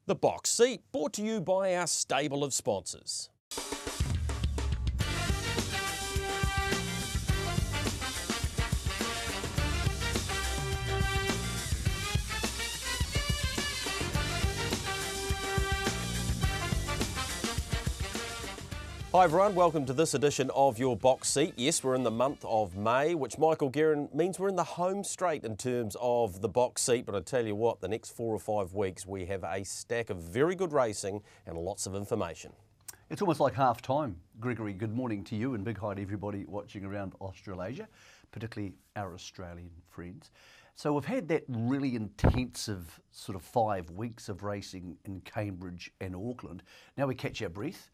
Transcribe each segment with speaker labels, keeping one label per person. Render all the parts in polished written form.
Speaker 1: The Box Seat, brought to you by our stable of sponsors. Hi everyone, welcome to this edition of your Box Seat. Yes, we're in the month of May, which Michael Guerin means we're in the home straight in terms of the Box Seat. But I tell you what, the next 4 or 5 weeks we have a stack of very good racing and lots of information.
Speaker 2: It's almost like half time. Gregory, good morning to you and big hi to everybody watching around Australasia, particularly our Australian friends. So we've had that really intensive sort of 5 weeks of racing in Cambridge and Auckland. Now we catch our breath.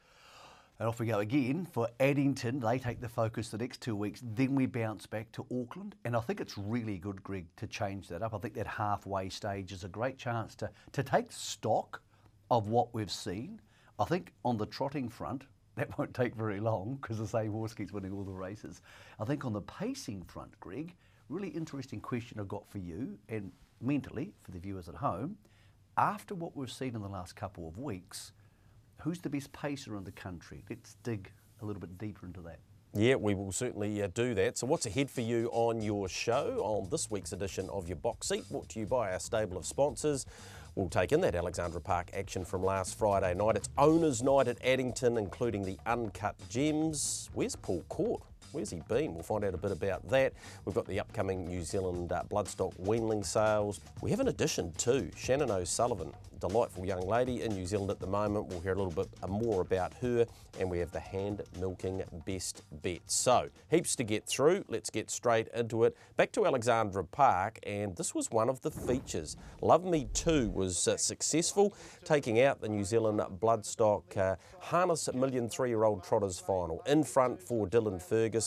Speaker 2: And off we go again for Addington. They take the focus the next 2 weeks. Then we bounce back to Auckland. And I think it's really good, Greg, to change that up. I think that halfway stage is a great chance to take stock of what we've seen. I think on the trotting front, that won't take very long because the same horse keeps winning all the races. I think on the pacing front, Greg, really interesting question I've got for you and mentally for the viewers at home. After what we've seen in the last couple of weeks, who's the best pacer in the country? Let's dig a little bit deeper into that.
Speaker 1: Yeah, we will certainly do that. So what's ahead for you on your show on this week's edition of your Box Seat, brought to you by our stable of sponsors? We'll take in that Alexandra Park action from last Friday night. It's Owners' Night at Addington, including the Uncut Gems. Where's Paul Court? Where's he been? We'll find out a bit about that. We've got the upcoming New Zealand Bloodstock Weanling sales. We have an addition too, Shannon O'Sullivan, delightful young lady in New Zealand at the moment. We'll hear a little bit more about her, and we have the hand milking best bets. So heaps to get through. Let's get straight into it. Back to Alexandra Park, and this was one of the features. Love Me Too was successful, taking out the New Zealand Bloodstock Harness Million 3-year-old Trotters final. In front for Dylan Ferguson.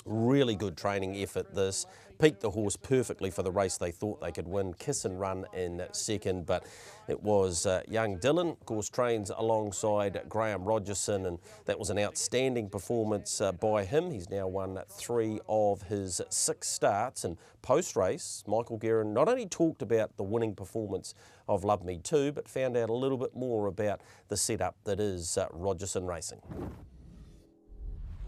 Speaker 1: Really good training effort this. Peaked the horse perfectly for the race they thought they could win. Kiss and Run in second, but it was young Dylan, of course, trains alongside Graham Rogerson, and that was an outstanding performance by him. He's now won 3 of his 6 starts, and post-race, Michael Guerin not only talked about the winning performance of Love Me Too, but found out a little bit more about the setup that is Rogerson Racing.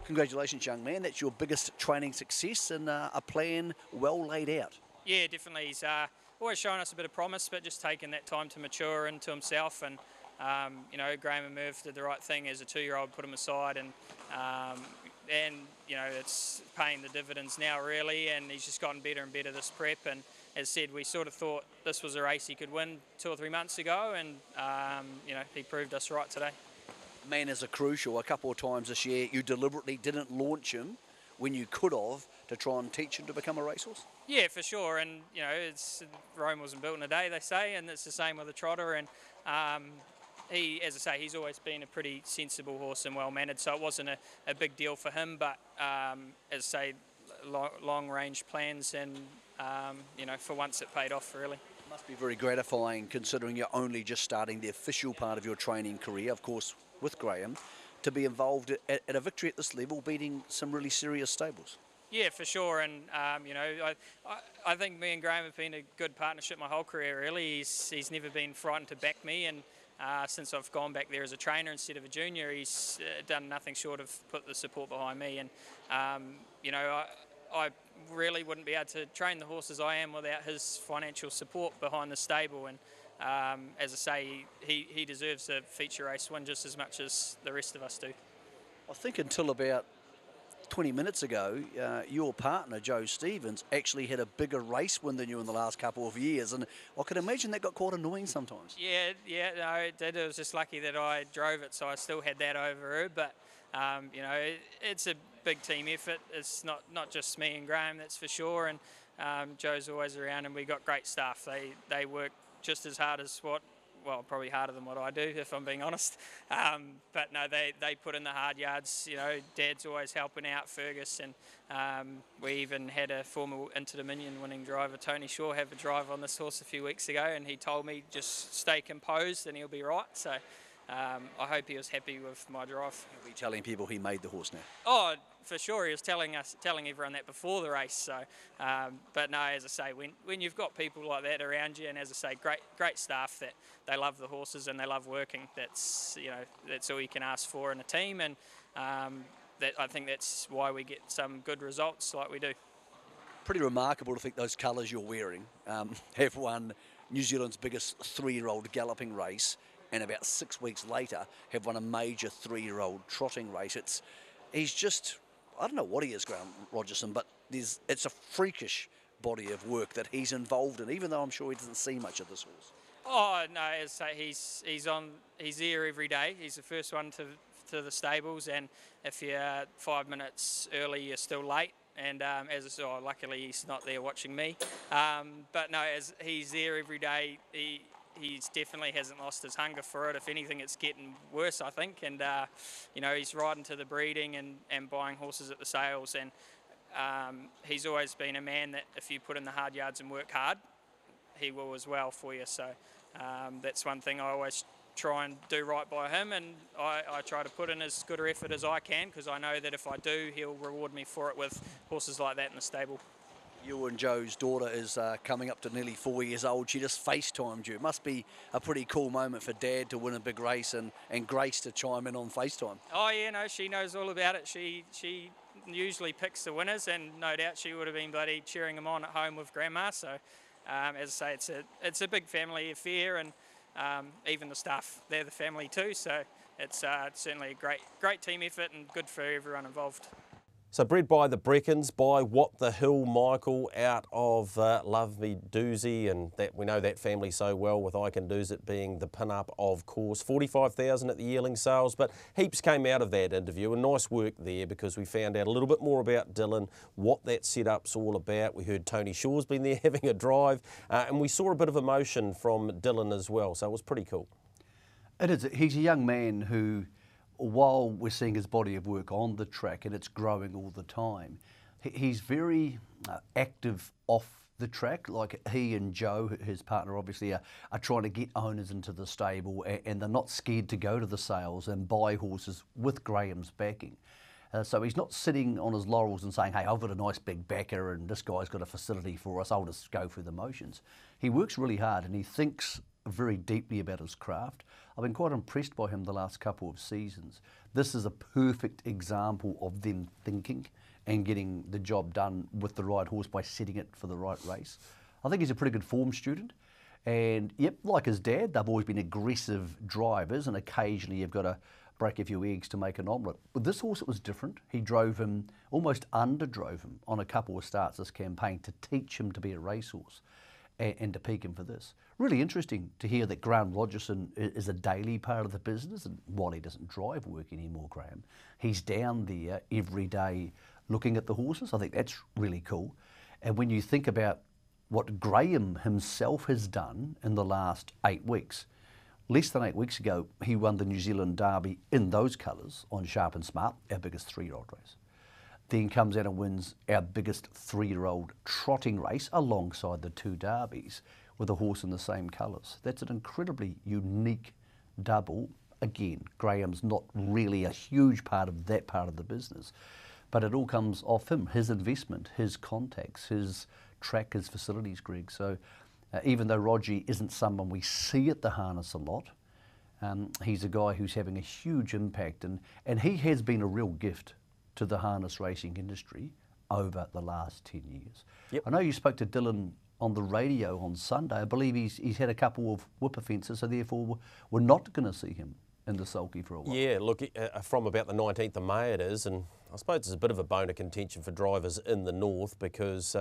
Speaker 2: Congratulations, young man. That's your biggest training success and a plan well laid out.
Speaker 3: Yeah, definitely. He's always shown us a bit of promise, but just taking that time to mature into himself. And, you know, Graham and Merv did the right thing as a 2-year-old, put him aside. And you know, it's paying the dividends now, really. And he's just gotten better and better this prep. And as said, we sort of thought this was a race he could win 2 or 3 months ago. And, you know, he proved us right today.
Speaker 2: Manners are crucial. A couple of times this year, you deliberately didn't launch him when you could have to try and teach him to become a racehorse?
Speaker 3: Yeah, for sure. And, you know, Rome wasn't built in a day, they say, and it's the same with the trotter. And he, as I say, he's always been a pretty sensible horse and well-mannered, so it wasn't a big deal for him. But, as I say, long-range plans and, you know, for once it paid off, really.
Speaker 2: It must be very gratifying considering you're only just starting the official part of your training career, of course, with Graham, to be involved at a victory at this level, beating some really serious stables.
Speaker 3: Yeah, for sure. And, you know, I think me and Graham have been a good partnership my whole career, really. He's never been frightened to back me, and since I've gone back there as a trainer instead of a junior, he's done nothing short of put the support behind me. And, you know, I really wouldn't be able to train the horses I am without his financial support behind the stable. And as I say, he deserves a feature race win just as much as the rest of us do.
Speaker 2: I think until about 20 minutes ago, your partner, Joe Stevens, actually had a bigger race win than you in the last couple of years. And I could imagine that got quite annoying sometimes.
Speaker 3: Yeah, no, it did. It was just lucky that I drove it, so I still had that over her. But, you know, it's a big team effort. It's not just me and Graham, that's for sure. And Joe's always around, and we got great staff. They work just as hard as well, probably harder than what I do, if I'm being honest. But no, they put in the hard yards. You know, Dad's always helping out, Ferguson. We even had a former Inter-Dominion winning driver, Tony Shaw, have a drive on this horse a few weeks ago, and he told me just stay composed and he'll be right. So I hope he was happy with my drive.
Speaker 2: He'll be telling people he made the horse now.
Speaker 3: Oh, for sure, he was telling everyone that before the race. So, but no, as I say, when you've got people like that around you, and as I say, great staff that they love the horses and they love working. That's all you can ask for in a team, and that I think that's why we get some good results like we do.
Speaker 2: Pretty remarkable to think those colours you're wearing have won New Zealand's biggest 3-year-old galloping race, and about 6 weeks later have won a major 3-year-old trotting race. He's just, I don't know what he is, Graham Rogerson, but it's a freakish body of work that he's involved in, even though I'm sure he doesn't see much of this horse.
Speaker 3: Oh no, as I say, he's there every day. He's the first one to the stables, and if you're 5 minutes early, you're still late. And as I saw, luckily he's not there watching me. But no, as he's there every day, he definitely hasn't lost his hunger for it. If anything, it's getting worse, I think. And he's riding to the breeding and buying horses at the sales. And he's always been a man that if you put in the hard yards and work hard, he will as well for you. So that's one thing I always try and do right by him, and I try to put in as good an effort as I can, because I know that if I do, he'll reward me for it with horses like that in the stable.
Speaker 2: You and Joe's daughter is coming up to nearly 4 years old. She just FaceTimed you. It must be a pretty cool moment for Dad to win a big race and Grace to chime in on FaceTime.
Speaker 3: Oh yeah, no, she knows all about it. She usually picks the winners, and no doubt she would have been bloody cheering them on at home with Grandma. So as I say, it's a big family affair, and even the staff, they're the family too. So it's certainly a great team effort and good for everyone involved.
Speaker 1: So bred by the Breckons, by What the Hill Michael out of Love Me Doozy, and that we know that family so well, with I Can Do's It being the pin-up, of course. 45,000 at the yearling sales, but heaps came out of that interview, and nice work there, because we found out a little bit more about Dylan, what that setup's all about. We heard Tony Shaw's been there having a drive, and we saw a bit of emotion from Dylan as well, so it was pretty cool.
Speaker 2: It is. He's a young man who, while we're seeing his body of work on the track, and it's growing all the time, he's very active off the track. Like he and Joe, his partner, obviously are trying to get owners into the stable, and they're not scared to go to the sales and buy horses with Graham's backing. So he's not sitting on his laurels and saying, hey, I've got a nice big backer and this guy's got a facility for us, I'll just go through the motions. He works really hard, and he thinks very deeply about his craft. I've been quite impressed by him the last couple of seasons. This is a perfect example of them thinking and getting the job done with the right horse by setting it for the right race. I think he's a pretty good form student. And yep, like his dad, they've always been aggressive drivers, and occasionally you've got to break a few eggs to make an omelette. With this horse, it was different. He drove him, almost underdrove him on a couple of starts this campaign to teach him to be a racehorse and to peak him for this. Really interesting to hear that Graham Rogerson is a daily part of the business, and while he doesn't drive work anymore, Graham, he's down there every day looking at the horses. I think that's really cool. And when you think about what Graham himself has done in the last 8 weeks, less than 8 weeks ago, he won the New Zealand Derby in those colours on Sharp and Smart, our biggest 3-year-old race. Then comes out and wins our biggest 3-year-old trotting race alongside the 2 derbies with a horse in the same colours. That's an incredibly unique double. Again, Graham's not really a huge part of that part of the business, but it all comes off him, his investment, his contacts, his track, his facilities, Greg. So even though Roger isn't someone we see at the harness a lot, he's a guy who's having a huge impact, and he has been a real gift to the harness racing industry over the last 10 years. Yep. I know you spoke to Dylan on the radio on Sunday. I believe he's had a couple of whip offences, so therefore we're not going to see him in the sulky for a while.
Speaker 1: Yeah, look, from about the 19th of May it is, and I suppose it's a bit of a bone of contention for drivers in the north, because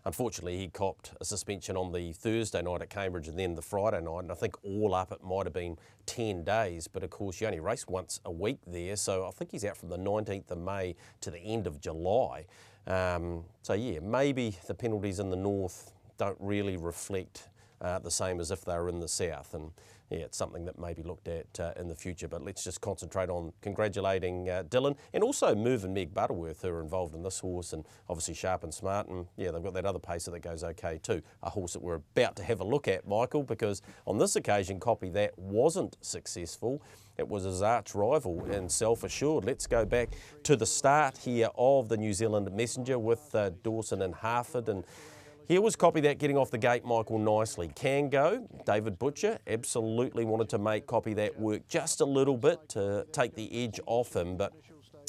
Speaker 1: unfortunately he copped a suspension on the Thursday night at Cambridge and then the Friday night, and I think all up it might have been 10 days, but of course you only race once a week there, so I think he's out from the 19th of May to the end of July. So yeah, maybe the penalties in the north don't really reflect the same as if they were in the south, and yeah, it's something that may be looked at in the future. But let's just concentrate on congratulating Dylan, and also Merv and Meg Butterworth, who are involved in this horse, and obviously Sharp and Smart, and yeah, they've got that other pacer that goes okay too. A horse that we're about to have a look at, Michael, because on this occasion, Copy That wasn't successful. It was his arch rival in Self Assured. Let's go back to the start here of the New Zealand Messenger with Dawson and Harford, and here was Copy That getting off the gate, Michael, nicely. Can Go, David Butcher, absolutely wanted to make Copy That work just a little bit to take the edge off him, but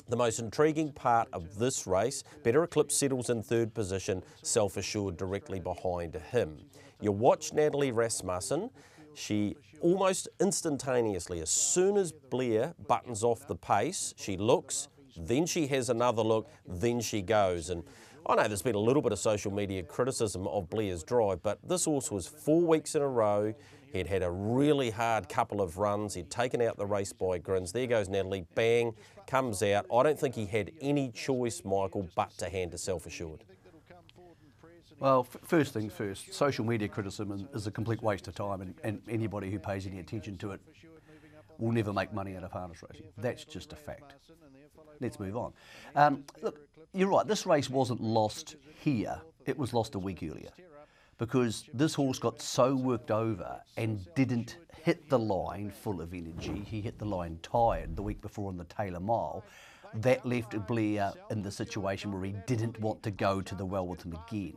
Speaker 1: the most intriguing part of this race, Better Eclipse settles in third position, Self Assured directly behind him. You watch Natalie Rasmussen, she almost instantaneously, as soon as Blair buttons off the pace, she looks, then she has another look, then she goes. And I know there's been a little bit of social media criticism of Blair's drive, but this horse was 4 weeks in a row. He'd had a really hard couple of runs. He'd taken out the race by grins. There goes Natalie, bang, comes out. I don't think he had any choice, Michael, but to hand to Self Assured.
Speaker 2: Well, first things first, social media criticism is a complete waste of time, and anybody who pays any attention to it will never make money out of harness racing. That's just a fact. Let's move on. Look, you're right, this race wasn't lost here, it was lost a week earlier, because this horse got so worked over and didn't hit the line full of energy. He hit the line tired the week before on the Taylor Mile. That left Blair in the situation where he didn't want to go to the well with him again.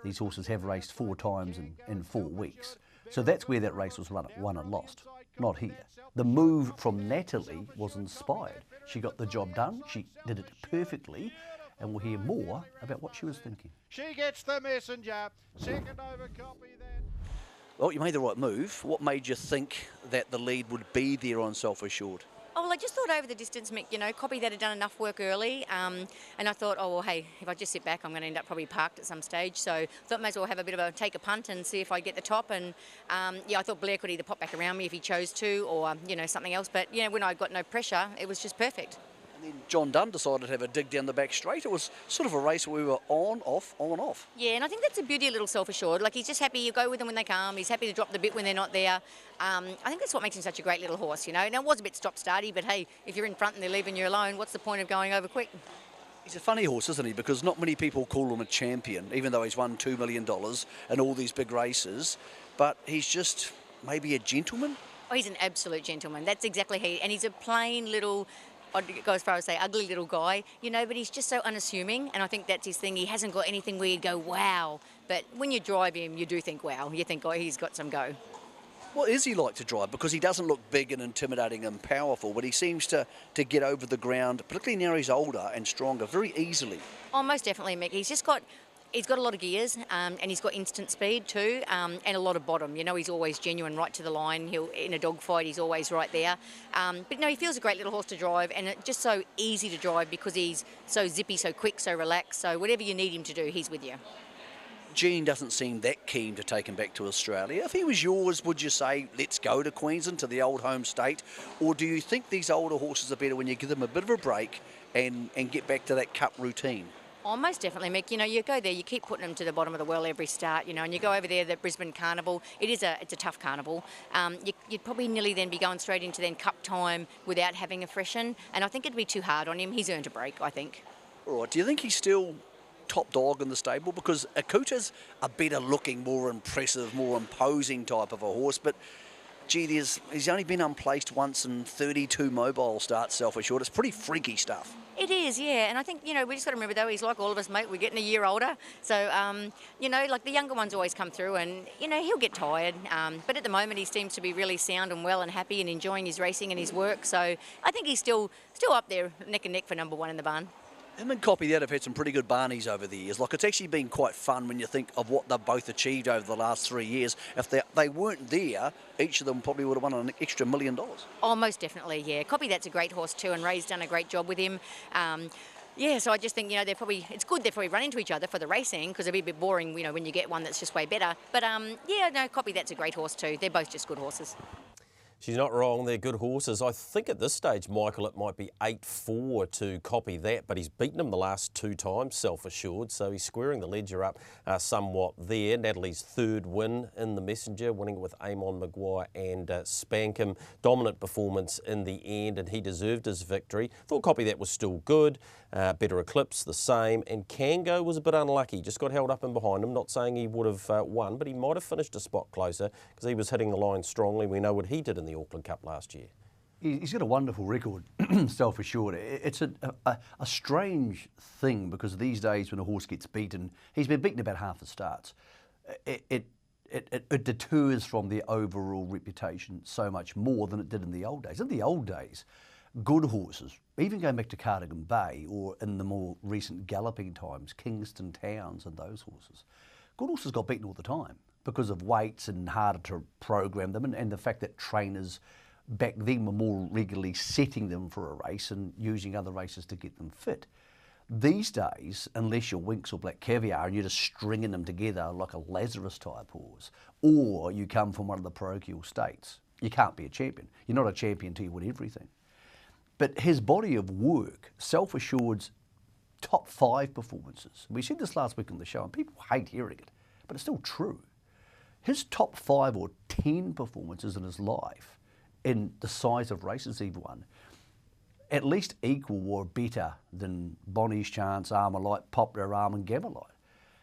Speaker 2: These horses have raced 4 times in 4 weeks. So that's where that race was won and lost, not here. The move from Natalie was inspired. She got the job done, she did it perfectly, and we'll hear more about what she was thinking.
Speaker 4: She gets the messenger, second over Copy That.
Speaker 5: Well, you made the right move. What made you think that the lead would be there on Self Assured?
Speaker 6: Oh, well, I just thought over the distance, Mick, you know, Copy That had done enough work early, and I thought, oh, well, hey, if I just sit back, I'm going to end up probably parked at some stage, so I thought may as well have a bit of take a punt and see if I get the top, and yeah, I thought Blair could either pop back around me if he chose to, or, you know, something else, but, you know, when I got no pressure, it was just perfect.
Speaker 5: And then John Dunn decided to have a dig down the back straight. It was sort of a race where we were on, off, on, off.
Speaker 6: Yeah, and I think that's the beauty of Little Self Assured. Like, he's just happy, you go with them when they come, he's happy to drop the bit when they're not there. I think that's what makes him such a great little horse, you know. Now, it was a bit stop-starty, but hey, if you're in front and they're leaving you alone, what's the point of going over quick?
Speaker 5: He's a funny horse, isn't he? Because not many people call him a champion, even though he's won $2 million in all these big races. But he's just maybe a gentleman.
Speaker 6: Oh, he's an absolute gentleman. That's exactly he. And he's a plain little, I'd go as far as say ugly little guy, you know, but he's just so unassuming, and I think that's his thing. He hasn't got anything where you'd go, wow. But when you drive him, you do think, wow. You think, oh, he's got some go.
Speaker 5: What is he like to drive? Because he doesn't look big and intimidating and powerful, but he seems to get over the ground, particularly now he's older and stronger, very easily.
Speaker 6: Oh, most definitely, Mick. He's got a lot of gears, and he's got instant speed too, and a lot of bottom. You know, he's always genuine, right to the line. In a dogfight, he's always right there. But no, he feels a great little horse to drive, and it's just so easy to drive because he's so zippy, so quick, so relaxed. So whatever you need him to do, he's with you.
Speaker 5: Gene doesn't seem that keen to take him back to Australia. If he was yours, would you say, let's go to Queensland, to the old home state? Or do you think these older horses are better when you give them a bit of a break and get back to that cup routine?
Speaker 6: Oh, most definitely, Mick. You know, you go there, you keep putting them to the bottom of the well every start, you know, and you go over there, the Brisbane Carnival. It's a tough carnival. You'd probably nearly then be going straight into then cup time without having a freshen, and I think it'd be too hard on him. He's earned a break, I think. All
Speaker 5: right. Do you think he's still top dog in the stable? Because Akuta's a better looking, more impressive, more imposing type of a horse, but gee, he's only been unplaced once in 32 mobile starts, Self Assured. It's pretty freaky stuff.
Speaker 6: It is, yeah, and I think, you know, we just got to remember, though, he's like all of us, mate. We're getting a year older, so, you know, like the younger ones always come through and, you know, he'll get tired, but at the moment he seems to be really sound and well and happy and enjoying his racing and his work, so I think he's still up there, neck and neck for number 1 in the barn.
Speaker 5: Him and Copy That have had some pretty good barnies over the years. Like, it's actually been quite fun when you think of what they've both achieved over the last 3 years. If they weren't there, each of them probably would have won an extra $1 million.
Speaker 6: Oh, most definitely, yeah. Copy That's a great horse too, and Ray's done a great job with him. Yeah, so I just think, you know, it's good they've probably run into each other for the racing, because it'd be a bit boring, you know, when you get one that's just way better. But, yeah, no, Copy That's a great horse too. They're both just good horses.
Speaker 1: She's not wrong, they're good horses. I think at this stage, Michael, it might be 8-4 to Copy That, but he's beaten him the last 2 times, self-assured, so he's squaring the ledger up somewhat there. Natalie's third win in the Messenger, winning with Amon Maguire and Spankham. Dominant performance in the end, and he deserved his victory. Thought Copy That was still good. Better Eclipse, the same, and Kango was a bit unlucky, just got held up in behind him. Not saying he would have won, but he might have finished a spot closer because he was hitting the line strongly. We know what he did in the Auckland Cup last year.
Speaker 2: He's got a wonderful record, self-assured. It's a strange thing because these days when a horse gets beaten, he's been beaten about half the starts. It deters from their overall reputation so much more than it did in the old days. In the old days, good horses, even going back to Cardigan Bay or in the more recent galloping times, Kingston Towns and those horses, good horses got beaten all the time because of weights and harder to program them and the fact that trainers back then were more regularly setting them for a race and using other races to get them fit. These days, unless you're Winx or Black Caviar and you're just stringing them together like a Lazarus type horse, or you come from one of the parochial states, you can't be a champion. You're not a champion till you win everything. But his body of work, self-assured's top 5 performances. We said this last week on the show and people hate hearing it, but it's still true. His top 5 or 10 performances in his life in the size of races he's won, at least equal or better than Bonnie's Chance, Armalite, Popular Arm and Gamelite.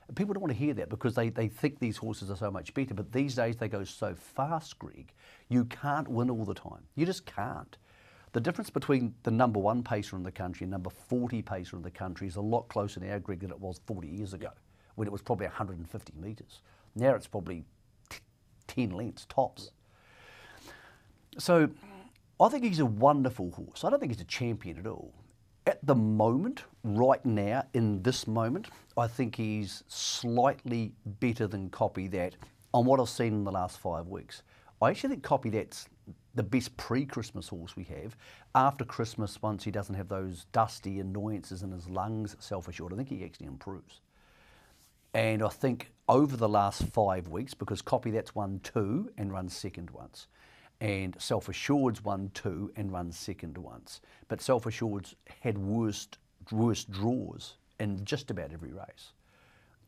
Speaker 2: And people don't want to hear that because they think these horses are so much better, but these days they go so fast, Greg, you can't win all the time. You just can't. The difference between the number 1 pacer in the country and number 40 pacer in the country is a lot closer now, Greg, than it was 40 years ago, when it was probably 150 metres. Now it's probably 10 lengths tops. So I think he's a wonderful horse. I don't think he's a champion at all. At the moment, right now, in this moment, I think he's slightly better than Copy That on what I've seen in the last 5 weeks. I actually think Copy That's the best pre-Christmas horse we have. After Christmas, once he doesn't have those dusty annoyances in his lungs, self-assured, I think he actually improves. And I think over the last 5 weeks, because Copy That's won 2 and run second once, and Self-Assured's won 2 and run second once, but Self-Assured's had worse draws in just about every race.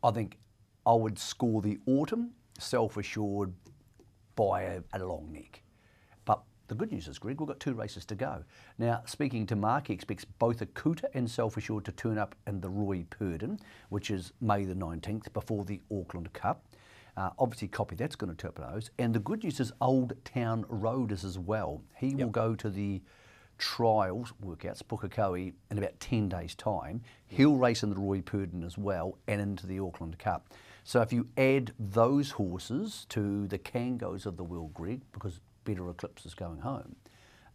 Speaker 2: I think I would score the autumn Self-Assured by a long neck. But the good news is, Greg, we've got 2 races to go. Now, speaking to Mark, he expects both Akuta and Self-Assured to turn up in the Roy Purdon, which is May the 19th, before the Auckland Cup. Obviously, Copy That's going to turn up those. And the good news is Old Town Road is as well. He will go to the trials, workouts, Pukekohe, in about 10 days' time. He'll race in the Roy Purdon as well and into the Auckland Cup. So if you add those horses to the Kangos of the world, Greg, because Better Eclipse is going home,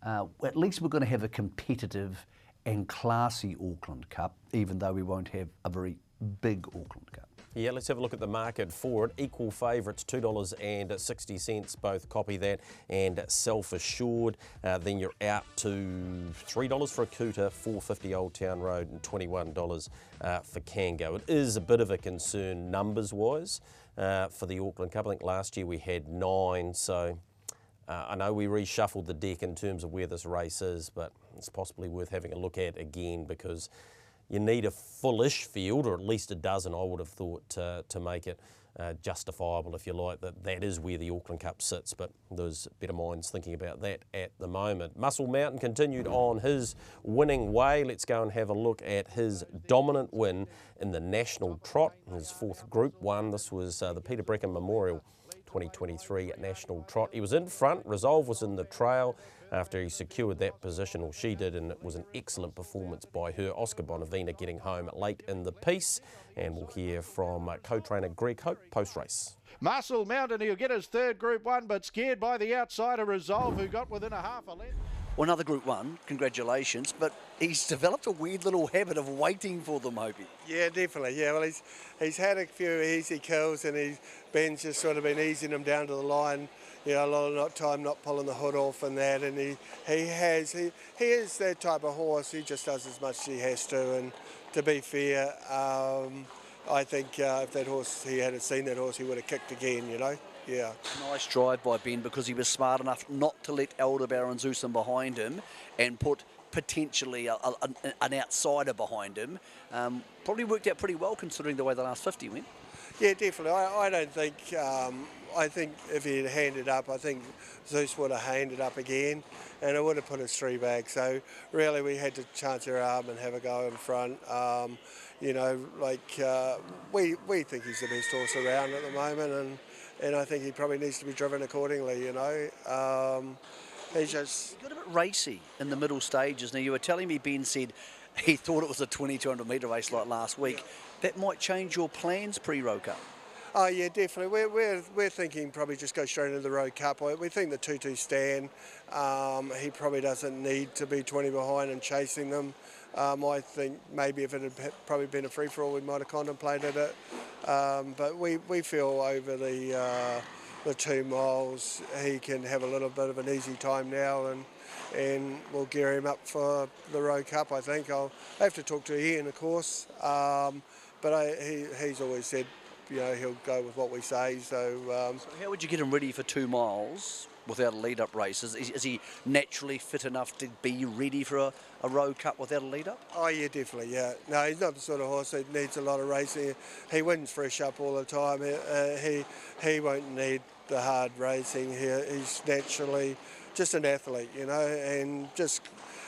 Speaker 2: at least we're going to have a competitive and classy Auckland Cup, even though we won't have a very big Auckland Cup.
Speaker 1: Yeah, let's have a look at the market for it. Equal favourites, $2.60, both Copy That and Self-Assured. Then you're out to $3 for Akuta, $4.50 Old Town Road and $21 for Kango. It is a bit of a concern numbers-wise for the Auckland Cup. I think last year we had 9, so I know we reshuffled the deck in terms of where this race is, but it's possibly worth having a look at again because you need a fullish field, or at least a dozen, I would have thought, to make it justifiable, if you like, that is where the Auckland Cup sits, but there's better minds thinking about that at the moment. Muscle Mountain continued on his winning way. Let's go and have a look at his dominant win in the National Trot, his 4th Group 1. This was the Peter Breckin Memorial 2023 National Trot. He was in front, Resolve was in the trail after he secured that position, or she did, and it was an excellent performance by her. Oscar Bonavina getting home late in the piece, and we'll hear from co-trainer Greg Hope post-race.
Speaker 4: Muscle Mountain, he'll get his 3rd Group 1, but scared by the outsider Resolve, who got within a half a length.
Speaker 5: Well, another Group 1, congratulations, but he's developed a weird little habit of waiting for them, Opie.
Speaker 7: Yeah, definitely, yeah. Well, he's had a few easy kills and Ben's just sort of been easing him down to the line, you know, a lot of time not pulling the hood off and that, and he is that type of horse. He just does as much as he has to, and to be fair, I think if that horse, he hadn't seen that horse, he would have kicked again, you know. Yeah.
Speaker 5: Nice drive by Ben because he was smart enough not to let Aldebaran Zeus in behind him and put potentially an outsider behind him. Probably worked out pretty well considering the way the last 50 went.
Speaker 7: Yeah, definitely. I don't think. I think if he had handed up, I think Zeus would have handed up again, and it would have put us 3 back. So really, we had to chance our arm and have a go in front. You know, like we think he's the best horse around at the moment, and I think he probably needs to be driven accordingly. You know, he's just
Speaker 5: Got a bit racy in the middle stages. Now you were telling me Ben said he thought it was a 2200 metre race like last week. That might change your plans pre-Roe Cup.
Speaker 7: Oh yeah, definitely. We're thinking probably just go straight into the Road Cup. We think the 2-2 stand. He probably doesn't need to be 20 behind and chasing them. I think maybe if it had probably been a free for all, we might have contemplated it. But we feel over the 2 miles he can have a little bit of an easy time now, and we'll gear him up for the Road Cup. I think I'll have to talk to Ian, of course. But he's always said, you know, he'll go with what we say. So
Speaker 5: how would you get him ready for 2 miles without a lead-up race? Is he naturally fit enough to be ready for a Road Cup without a lead-up?
Speaker 7: Oh yeah, definitely. Yeah. No, he's not the sort of horse that needs a lot of racing. He wins fresh up all the time. He won't need the hard racing. He's naturally just an athlete, you know, and just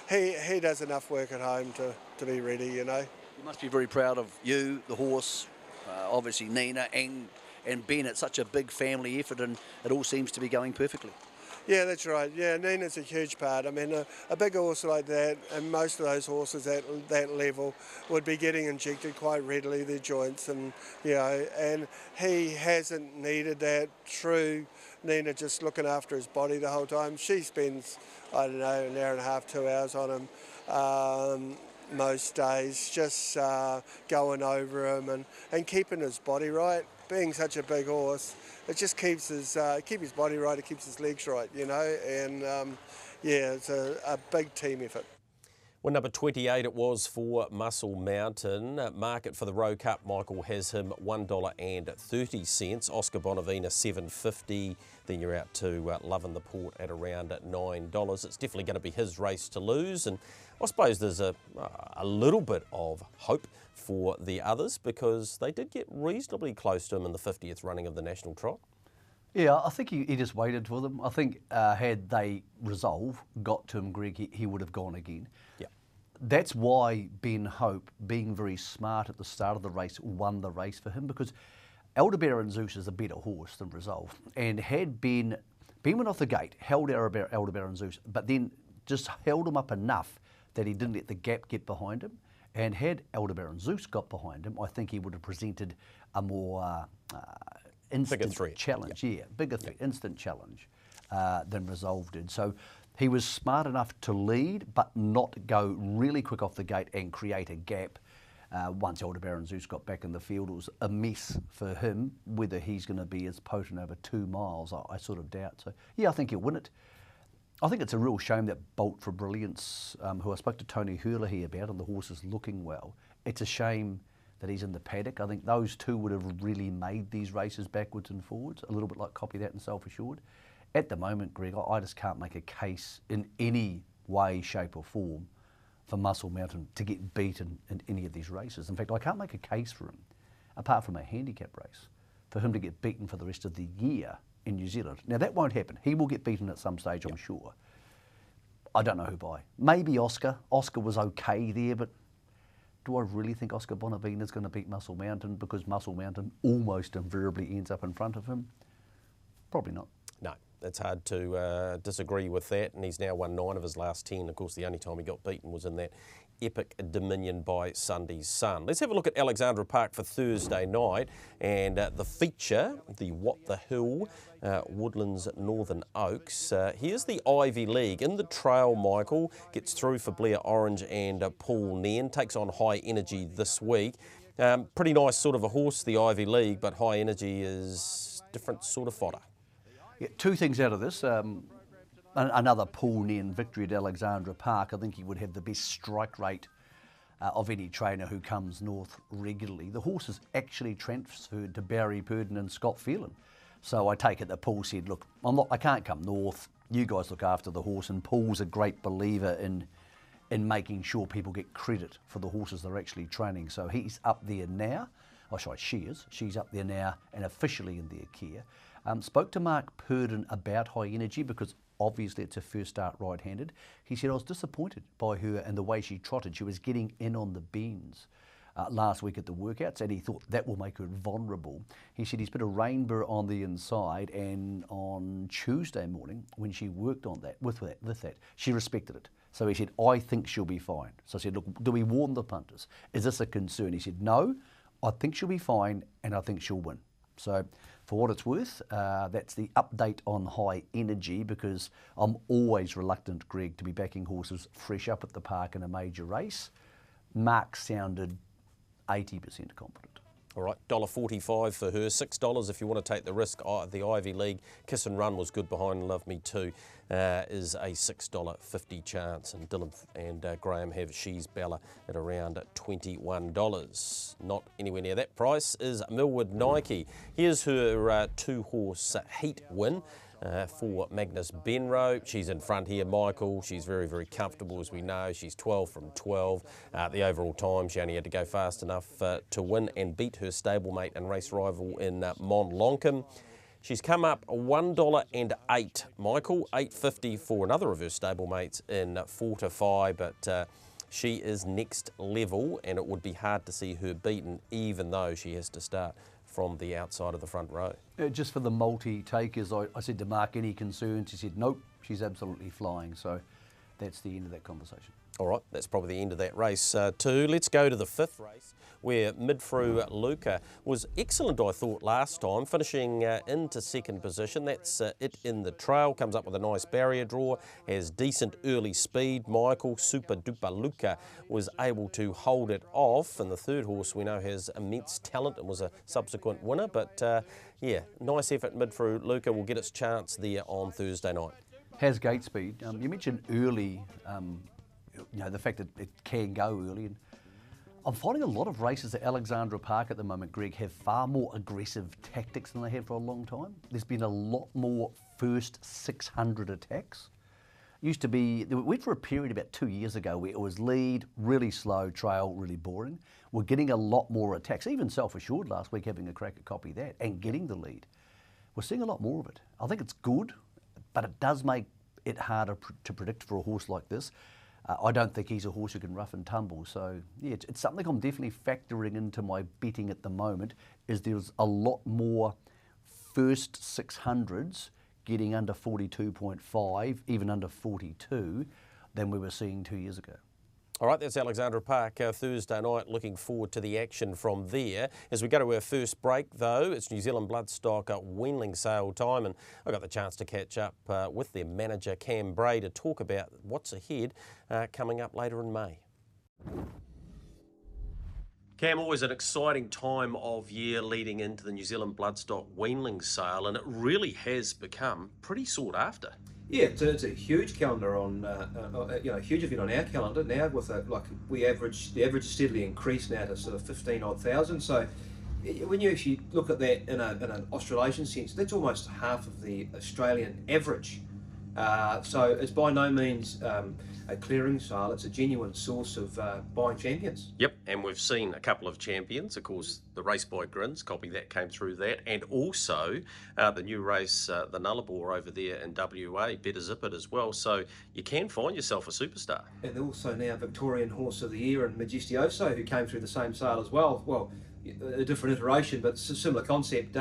Speaker 7: he does enough work at home to be ready, you know.
Speaker 5: You must be very proud of you, the horse, obviously Nina and Ben. It's such a big family effort, and it all seems to be going perfectly.
Speaker 7: Yeah, that's right. Yeah, Nina's a huge part. I mean, a big horse like that, and most of those horses at that level would be getting injected quite readily, their joints, and you know, and he hasn't needed that through Nina just looking after his body the whole time. She spends, I don't know, an hour and a half, 2 hours on him. Most days, just going over him and keeping his body right. Being such a big horse, it just keeps his body right. It keeps his legs right, you know. And yeah, it's a big team effort.
Speaker 1: Well, number 28 it was for Muscle Mountain. Market for the Roe Cup, Michael has him $1.30. Oscar Bonavina $7.50. Then you're out to Love in the Port at around $9. It's definitely going to be his race to lose, and I suppose there's a little bit of hope for the others because they did get reasonably close to him in the 50th running of the National Trot.
Speaker 2: Yeah, I think he just waited for them. I think had they resolve got to him, Greg, he would have gone again.
Speaker 1: Yeah.
Speaker 2: That's why Ben Hope, being very smart at the start of the race, won the race for him, because Aldebaran Zeus is a better horse than Resolve. And had Ben went off the gate, held Aldebaran Zeus, but then just held him up enough that he didn't let the gap get behind him. And had Aldebaran Zeus got behind him, I think he would have presented a more instant challenge. Yeah, bigger threat, instant challenge than Resolve did. So he was smart enough to lead, but not go really quick off the gate and create a gap. Once Aldebaran Zeus got back in the field, it was a mess for him. Whether he's going to be as potent over 2 miles, I sort of doubt. So yeah, I think he'll win it. I think it's a real shame that Bolt for Brilliance, who I spoke to Tony Hurley here about, and the horse is looking well. It's a shame that he's in the paddock. I think those two would have really made these races backwards and forwards, a little bit like Copy That and Self Assured. At the moment, Greg, I just can't make a case in any way, shape or form for Muscle Mountain to get beaten in any of these races. In fact, I can't make a case for him, apart from a handicap race, for him to get beaten for the rest of the year in New Zealand. Now, that won't happen. He will get beaten at some stage, I'm sure. I don't know who by. Maybe Oscar. Oscar was okay there, but do I really think Oscar Bonavina is going to beat Muscle Mountain because Muscle Mountain almost invariably ends up in front of him? Probably not.
Speaker 1: No, it's hard to disagree with that, and he's now won 9 of his last 10. Of course, the only time he got beaten was in that epic Dominion by Sunday's Sun. Let's have a look at Alexandra Park for Thursday night, and the feature, the What the Hill, Woodlands Northern Oaks. Here's the Ivy League. In the trail, Michael gets through for Blair Orange and Paul Nairn, takes on High Energy this week. Pretty nice sort of a horse, the Ivy League, but High Energy is different sort of fodder.
Speaker 2: Yeah, 2 things out of this. Another Paul Nairn victory at Alexandra Park. I think he would have the best strike rate of any trainer who comes north regularly. The horse is actually transferred to Barry Purdon and Scott Phelan. So I take it that Paul said, look, I can't come north. You guys look after the horse, and Paul's a great believer in making sure people get credit for the horses they're actually training. So he's up there now. Oh, sorry, she is. She's up there now and officially in their care. Spoke to Mark Purdon about High Energy because obviously it's her first start right-handed. He said, I was disappointed by her and the way she trotted. She was getting in on the bends last week at the workouts, and he thought that will make her vulnerable. He said he's put a rainbow on the inside, and on Tuesday morning, when she worked on that, with that, she respected it. So he said, I think she'll be fine. So I said, look, do we warn the punters? Is this a concern? He said, no, I think she'll be fine, and I think she'll win. So for what it's worth, that's the update on High Energy, because I'm always reluctant, Greg, to be backing horses fresh up at the park in a major race. Mark sounded 80% confident.
Speaker 1: All right, $1.45 for her, $6 if you want to take the risk. The Ivy League Kiss and Run was good behind Love Me Too, is a $6.50 chance, and Dylan and Graham have She's Bella at around $21. Not anywhere near that price is Millwood Nike. Here's her two-horse heat win. For Magnus Benroe. She's in front here, Michael. She's very, very comfortable, as we know. She's 12 from 12. The overall time, she only had to go fast enough to win and beat her stablemate and race rival in Mont Lonkin. She's come up $1.08, Michael. $8.50 for another of her stablemates in Fortify, but she is next level, and it would be hard to see her beaten, even though she has to start from the outside of the front row.
Speaker 2: Just for the multi-takers, I said to Mark, any concerns? He said, nope, she's absolutely flying. So that's the end of that conversation.
Speaker 1: All right, that's probably the end of that race too. Let's go to the fifth race, where Midfru Luca was excellent, I thought, last time, finishing into second position. That's it in the trail, comes up with a nice barrier draw, has decent early speed. Michael Super Duper Luca was able to hold it off, and the third horse we know has immense talent and was a subsequent winner. But yeah, nice effort. Midfru Luca will get its chance there on Thursday night.
Speaker 2: Has gate speed. You mentioned early, you know, the fact that it can go early. And I'm finding a lot of races at Alexandra Park at the moment, Greg, have far more aggressive tactics than they have for a long time. There's been a lot more first 600 attacks. Used to be, we went for a period about 2 years ago where it was lead, really slow, trail, really boring. We're getting a lot more attacks, even Self-Assured last week having a crack at copy that and getting the lead. We're seeing a lot more of it. I think it's good, but it does make it harder to predict for a horse like this. I don't think he's a horse who can rough and tumble. So yeah, it's something I'm definitely factoring into my betting at the moment, is there's a lot more first 600s getting under 42.5, even under 42, than we were seeing 2 years ago.
Speaker 1: All right, that's Alexandra Park Thursday night. Looking forward to the action from there. As we go to our first break, though, it's New Zealand Bloodstock Weanling sale time, and I got the chance to catch up with their manager, Cam Bray, to talk about what's ahead coming up later in May. Cam, always an exciting time of year leading into the New Zealand Bloodstock Weanling sale, and it really has become pretty sought after.
Speaker 8: Yeah, it's a huge calendar on, a huge event on our calendar now. With the average is steadily increased now to sort of 15,000. So when you actually look at that in an Australasian sense, that's almost half of the Australian average. So it's by no means a clearing sale. It's a genuine source of buying champions.
Speaker 1: Yep, and we've seen a couple of champions. Of course, the Race by Grins, copy that, came through that, and also the new race, the Nullarbor over there in WA, Better Zip It as well. So you can find yourself a superstar.
Speaker 8: And also now Victorian Horse of the Year and Majestioso, who came through the same sale as well. Well, a different iteration, but it's a similar concept.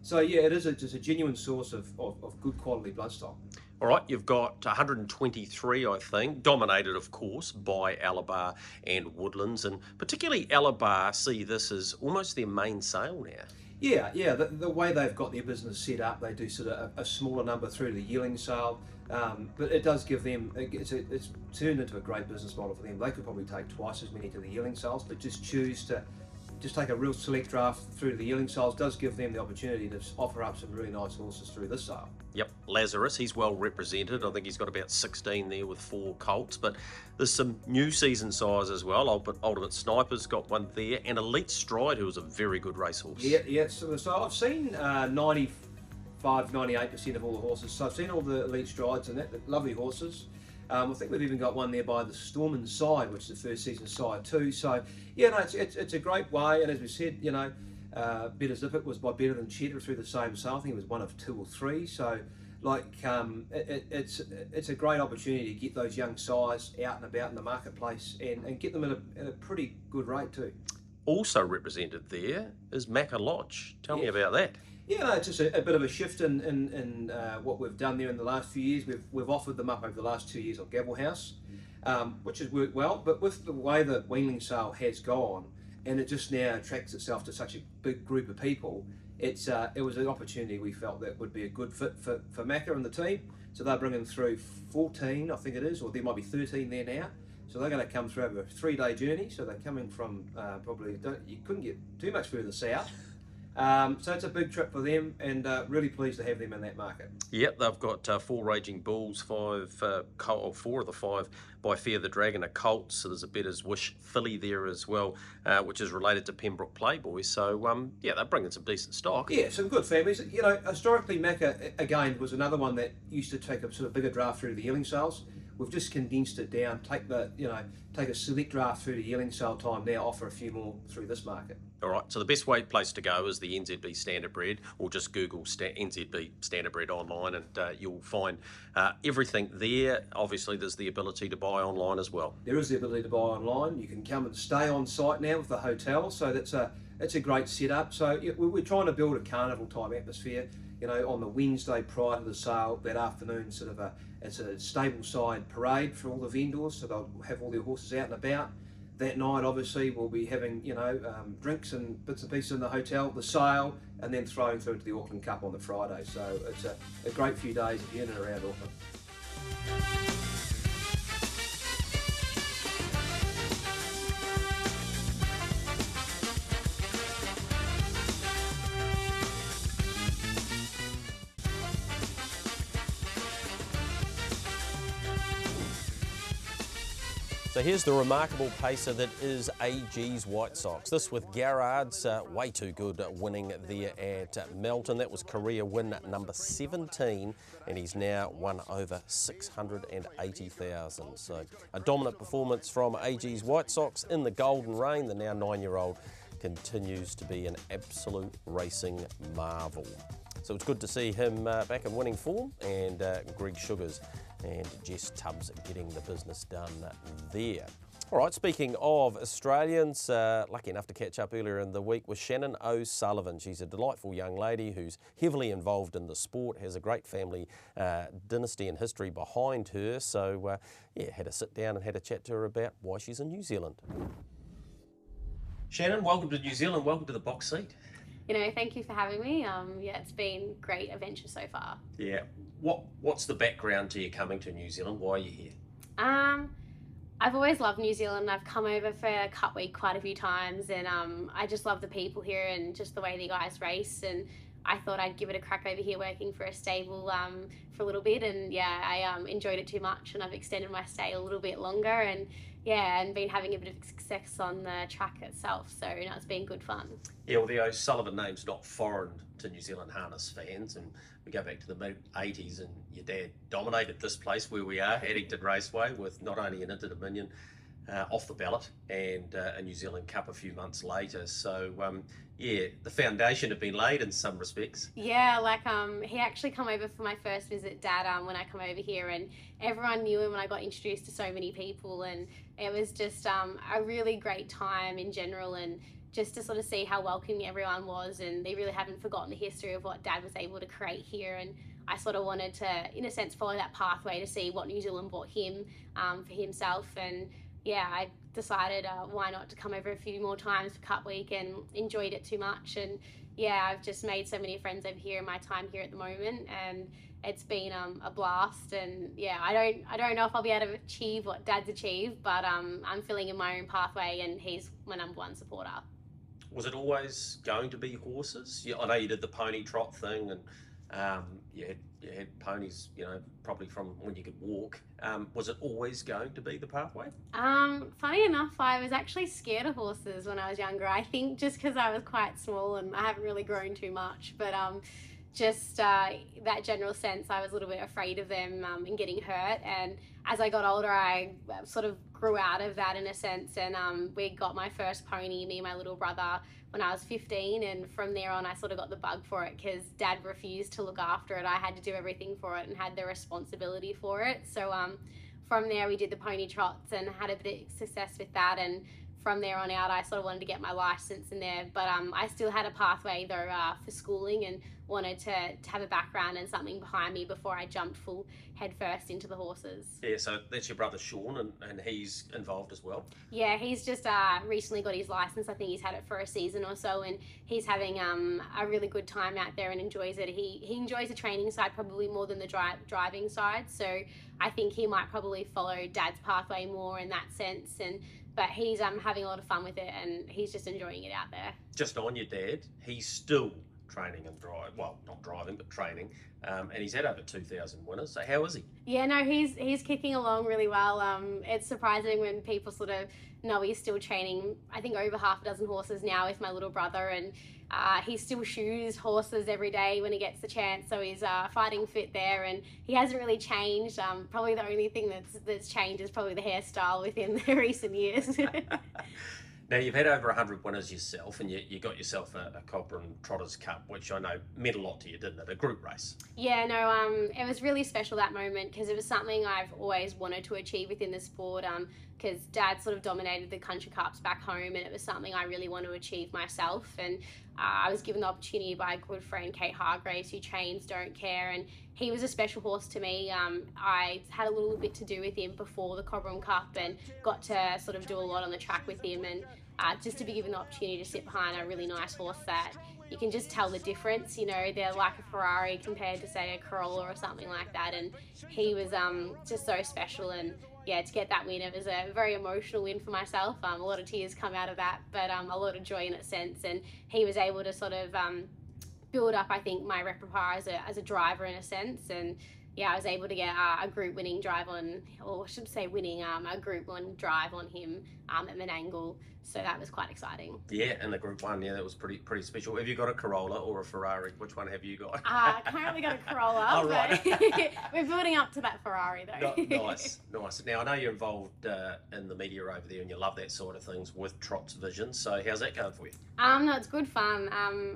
Speaker 8: So yeah, it is just a genuine source of good quality bloodstock.
Speaker 1: All right, you've got 123, I think, dominated, of course, by Alabar and Woodlands, and particularly Alabar see this as almost their main sale now.
Speaker 8: Yeah, the way they've got their business set up, they do sort of a smaller number through the yearling sale, but it does give them, it's turned into a great business model for them. They could probably take twice as many to the yearling sales, but just choose to take a real select draft through the yearling sales. Does give them the opportunity to offer up some really nice horses through this sale.
Speaker 1: Yep, Lazarus, he's well represented. I think he's got about 16 there with 4 colts, but there's some new season size as well. Ultimate Sniper's got one there, and Elite Stride, who was a very good racehorse.
Speaker 8: Yeah. So I've seen 90 98% of all the horses. So I've seen all the elite strides and that, lovely horses. I think we've even got one there by the Storm Side, which is the first season side too. So yeah, no, it's a great way. And as we said, you know, Better Zippet was by Better Than Cheddar through the same sale. I think it was one of 2 or 3. So like it's a great opportunity to get those young sires out and about in the marketplace and get them at a pretty good rate too.
Speaker 1: Also represented there is Macca Lodge. Tell me about that.
Speaker 8: Yeah, no, it's just a bit of a shift in what we've done there in the last few years. We've offered them up over the last 2 years on Gavel House, which has worked well. But with the way the Weanling sale has gone, and it just now attracts itself to such a big group of people, it was an opportunity we felt that would be a good fit for Macca and the team. So they're bringing through 14, I think it is, or there might be 13 there now. So they're going to come through over a 3-day journey. So they're coming from you couldn't get too much further south. So it's a big trip for them, and really pleased to have them in that market.
Speaker 1: Yep, they've got 4 Raging Bulls, 4 of the 5 by Fear the Dragon are colts. So there's a Better's Wish filly there as well, which is related to Pembroke Playboy. So yeah, they're bringing some decent stock.
Speaker 8: Yeah, some good families. You know, historically Macca again was another one that used to take a sort of bigger draft through the yearling sales. We've just condensed it down. Take a select draft through the yearling sale time now. Offer a few more through this market.
Speaker 1: All right. So the best place to go is the NZB Standardbred, or just Google NZB Standardbred online, and you'll find everything there. Obviously, there's the ability to buy online as well.
Speaker 8: There is the ability to buy online. You can come and stay on site now with the hotel. So it's a great setup. So yeah, we're trying to build a carnival type atmosphere. You know, on the Wednesday prior to the sale, that afternoon, it's a stable side parade for all the vendors, so they'll have all their horses out and about. That night, obviously, we'll be having, drinks and bits and pieces in the hotel, the sale, and then throwing through to the Auckland Cup on the Friday. So it's a great few days in and around Auckland.
Speaker 1: So here's the remarkable pacer that is AG's White Sox. This with Garrard's way too good winning there at Melton. That was career win number 17, and he's now won over 680,000. So a dominant performance from AG's White Sox in the Golden Reign. The now 9-year-old continues to be an absolute racing marvel. So it's good to see him back in winning form, and Greg Sugars and Jess Tubbs getting the business done there. All right, speaking of Australians, lucky enough to catch up earlier in the week with Shannon O'Sullivan. She's a delightful young lady who's heavily involved in the sport, has a great family dynasty and history behind her. So, yeah, had to sit down and had a chat to her about why she's in New Zealand. Shannon, welcome to New Zealand. Welcome to the box seat.
Speaker 9: You know, thank you for having me. Yeah, it's been a great adventure so far.
Speaker 1: Yeah. What's the background to you coming to New Zealand? Why are you here?
Speaker 9: I've always loved New Zealand. I've come over for Cup Week quite a few times, and I just love the people here and just the way the guys race. And I thought I'd give it a crack over here working for a stable for a little bit. And yeah, I enjoyed it too much, and I've extended my stay a little bit longer. And yeah, and been having a bit of success on the track itself. So no, it's been good fun.
Speaker 1: Yeah, well, the O'Sullivan name's not foreign to New Zealand harness fans, and we go back to the mid-80s, and your dad dominated this place where we are, Addington Raceway, with not only an Inter-Dominion off the ballot and a New Zealand Cup a few months later. So yeah, the foundation had been laid in some respects.
Speaker 9: Yeah, like he actually come over for my first visit, Dad, when I come over here, and everyone knew him, and I got introduced to so many people, and it was just a really great time in general, and just to sort of see how welcoming everyone was, and they really haven't forgotten the history of what Dad was able to create here. And I sort of wanted to, in a sense, follow that pathway to see what New Zealand brought him for himself. And yeah, I decided why not to come over a few more times for Cup Week, and enjoyed it too much. And yeah, I've just made so many friends over here in my time here at the moment, and it's been a blast. And yeah, I don't know if I'll be able to achieve what Dad's achieved, but I'm filling in my own pathway, and he's my #1 supporter.
Speaker 1: Was it always going to be horses? I know you did the pony trot thing, and you had ponies, probably from when you could walk. Was it always going to be the pathway?
Speaker 9: Funny enough, I was actually scared of horses when I was younger. I think just because I was quite small and I haven't really grown too much. But just that general sense, I was a little bit afraid of them and getting hurt. And as I got older, I sort of grew out of that in a sense. And we got my first pony, me and my little brother, when I was 15. And from there on, I sort of got the bug for it because Dad refused to look after it. I had to do everything for it and had the responsibility for it. So from there, we did the pony trots and had a bit of success with that. And from there on out, I sort of wanted to get my license in there, but I still had a pathway though for schooling and wanted to have a background and something behind me before I jumped full head first into the horses.
Speaker 1: Yeah, so that's your brother Sean, and he's involved as well?
Speaker 9: Yeah, he's just recently got his license. I think he's had it for a season or so, and he's having a really good time out there and enjoys it. He enjoys the training side probably more than the driving side, so I think he might probably follow Dad's pathway more in that sense. But he's having a lot of fun with it, and he's just enjoying it out there.
Speaker 1: Just on your dad, he's still training and not driving, but training, and he's had over 2,000 winners. So how is he?
Speaker 9: Yeah, no, he's kicking along really well. It's surprising when people sort of know he's still training. I think over half a dozen horses now with my little brother, and he still shoes horses every day when he gets the chance. So he's fighting fit there, and he hasn't really changed. Probably the only thing that's changed is probably the hairstyle within the recent years.
Speaker 1: Now, you've had over 100 winners yourself, and you got yourself a Cobram Trotters Cup, which I know meant a lot to you, didn't it? A group race.
Speaker 9: Yeah, no, it was really special that moment because it was something I've always wanted to achieve within the sport because Dad sort of dominated the country cups back home, and it was something I really want to achieve myself. And I was given the opportunity by a good friend, Kate Hargraves, who trains Don't Care, and he was a special horse to me. I had a little bit to do with him before the Cobram Cup and got to sort of do a lot on the track with him, and just to be given the opportunity to sit behind a really nice horse that you can just tell the difference. You know, they're like a Ferrari compared to, say, a Corolla or something like that, and he was just so special. And yeah, to get that win, it was a very emotional win for myself. A lot of tears come out of that, but a lot of joy in a sense. And he was able to sort of build up, I think, my repertoire as a driver in a sense. And yeah, I was able to get a group winning drive on, or I should say winning, a group one drive on him at Menangle. So that was quite exciting.
Speaker 1: Yeah, and the Group 1, yeah, that was pretty special. Have you got a Corolla or a Ferrari? Which one have you got?
Speaker 9: Currently got a Corolla,
Speaker 1: oh, right.
Speaker 9: but we're building up to that Ferrari though.
Speaker 1: Nice. Now, I know you're involved in the media over there and you love that sort of things with Trot's Vision, so how's that going for you?
Speaker 9: No, it's good fun.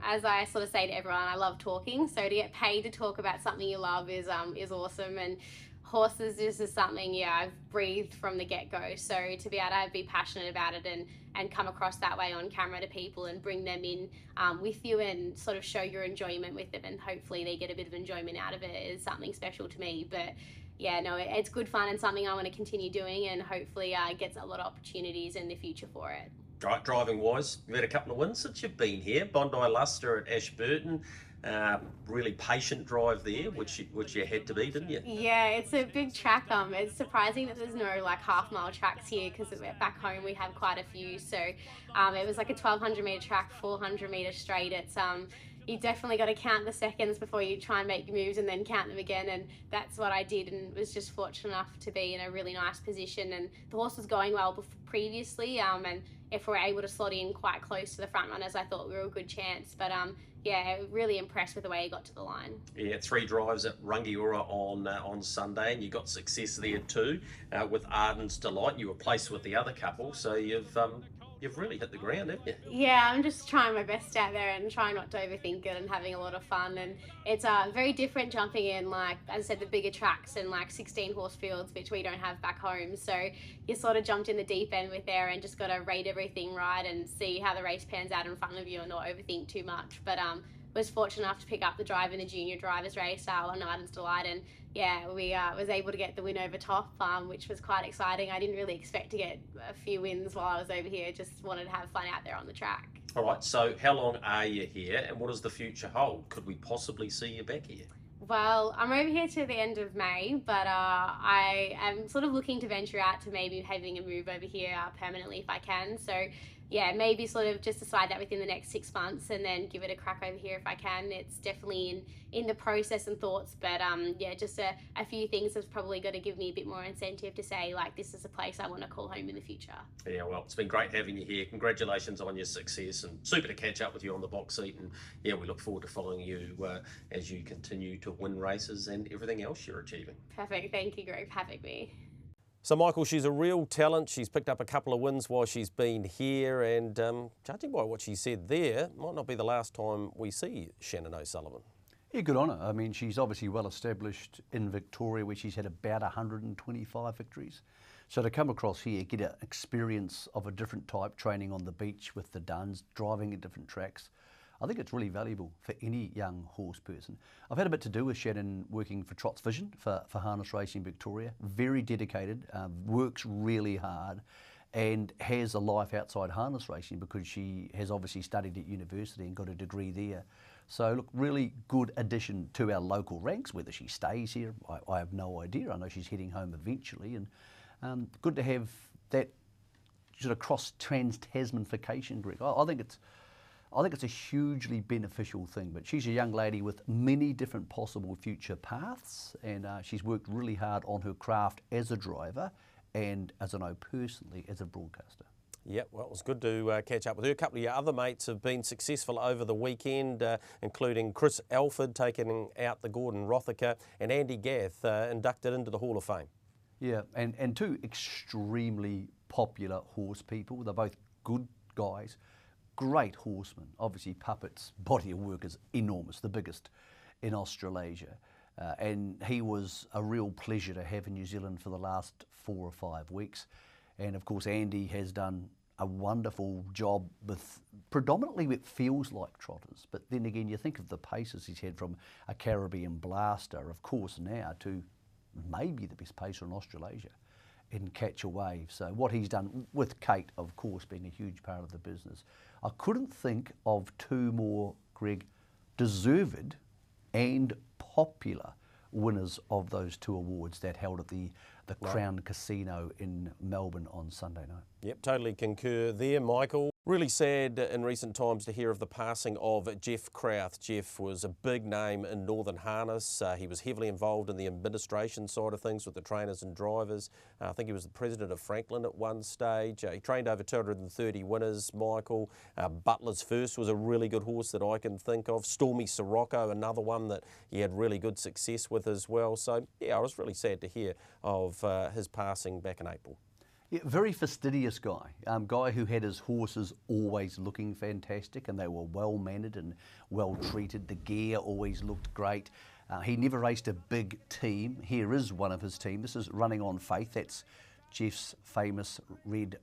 Speaker 9: As I sort of say to everyone, I love talking, so to get paid to talk about something you love is awesome. And horses is something, I've breathed from the get-go, so to be able to be passionate about it and come across that way on camera to people and bring them in with you and sort of show your enjoyment with them, and hopefully they get a bit of enjoyment out of it, is something special to me. But yeah, no, it's good fun and something I want to continue doing, and hopefully gets a lot of opportunities in the future for it.
Speaker 1: Right, driving wise, you've had a couple of wins since you've been here. Bondi Luster at Ashburton. Really patient drive there, which you had to be, didn't you?
Speaker 9: Yeah, it's a big track. It's surprising that there's no like half-mile tracks here, because back home we have quite a few. So it was like a 1,200 metre track, 400 metre straight. It's you definitely got to count the seconds before you try and make moves and then count them again, and that's what I did, and was just fortunate enough to be in a really nice position. And the horse was going well previously, and if we're able to slot in quite close to the front runners, I thought we were a good chance. But yeah, really impressed with the way he got to the line. Yeah, 3 drives at Rangiora on Sunday, and you got success there too with Arden's Delight. You were placed with the other couple, so you've really hit the ground, haven't you? Yeah, I'm just trying my best out there and trying not to overthink it and having a lot of fun. And it's very different jumping in, like, as I said, the bigger tracks and like 16 horse fields, which we don't have back home. So you sort of jumped in the deep end with there and just got to rate everything right and see how the race pans out in front of you and not overthink too much. But was fortunate enough to pick up the drive in the junior drivers race on Arden's Delight, and yeah, we was able to get the win over top, which was quite exciting. I didn't really expect to get a few wins while I was over here, just wanted to have fun out there on the track. All right, so how long are you here and what does the future hold? Could we possibly see you back here? Well, I'm over here to the end of May, but I am sort of looking to venture out to maybe having a move over here permanently if I can. So yeah, maybe sort of just decide that within the next 6 months and then give it a crack over here if I can. It's definitely in the process and thoughts, but yeah, just a few things have probably got to give me a bit more incentive to say, like, this is a place I want to call home in the future.
Speaker 1: Yeah, well, it's been great having you here. Congratulations on your success, and super to catch up with you on the box seat. And yeah, we look forward to following you as you continue to win races and everything else you're achieving.
Speaker 9: Perfect. Thank you, Greg, for having me.
Speaker 1: So, Michael, she's a real talent. She's picked up a couple of wins while she's been here, and judging by what she said there, might not be the last time we see Shannon O'Sullivan.
Speaker 2: Yeah, good on her. I mean, she's obviously well established in Victoria, where she's had about 125 victories. So to come across here, get an experience of a different type, training on the beach with the duns, driving at different tracks, I think it's really valuable for any young horse person. I've had a bit to do with Shannon working for Trot's Vision for Harness Racing Victoria. Very dedicated, works really hard, and has a life outside harness racing because she has obviously studied at university and got a degree there. So look, really good addition to our local ranks. Whether she stays here, I have no idea. I know she's heading home eventually, and good to have that sort of cross-trans-Tasmanification, Greg. I think it's a hugely beneficial thing, but she's a young lady with many different possible future paths, and she's worked really hard on her craft as a driver and, as I know personally, as a broadcaster.
Speaker 1: Yeah, well, it was good to catch up with her. A couple of your other mates have been successful over the weekend, including Chris Alford taking out the Gordon Rothaker and Andy Gath inducted into the Hall of Fame.
Speaker 2: Yeah, and two extremely popular horse people. They're both good guys, great horsemen. Obviously, Puppet's body of work is enormous, the biggest in Australasia. And he was a real pleasure to have in New Zealand for the last 4 or 5 weeks. And of course, Andy has done a wonderful job with predominantly what feels like trotters. But then again, you think of the paces he's had from a Caribbean Blaster, of course, now to maybe the best pacer in Australasia in Catch a Wave. So what he's done with Kate, of course, being a huge part of the business. I couldn't think of two more, Greg, deserved and popular winners of those two awards that held at the Crown Casino in Melbourne on Sunday night.
Speaker 1: Yep, totally concur there, Michael. Really sad in recent times to hear of the passing of Jeff Crowth. Jeff was a big name in Northern Harness. He was heavily involved in the administration side of things with the trainers and drivers. I think he was the president of Franklin at one stage. He trained over 230 winners, Michael. Butler's First was a really good horse that I can think of. Stormy Sirocco, another one that he had really good success with as well. So, yeah, I was really sad to hear of his passing back in April.
Speaker 2: Yeah, very fastidious guy. Guy who had his horses always looking fantastic, and they were well mannered and well treated. The gear always looked great. He never raced a big team. Here is one of his team. This is Running on Faith. That's Jeff's famous red,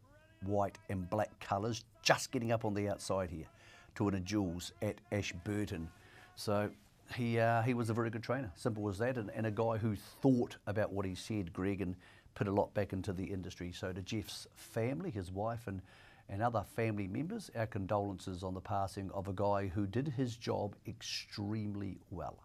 Speaker 2: white and black colours, just getting up on the outside here to win a Jules at Ashburton. So he was a very good trainer, simple as that, and a guy who thought about what he said, Greg, and put a lot back into the industry. So to Jeff's family, his wife and other family members, our condolences on the passing of a guy who did his job extremely well.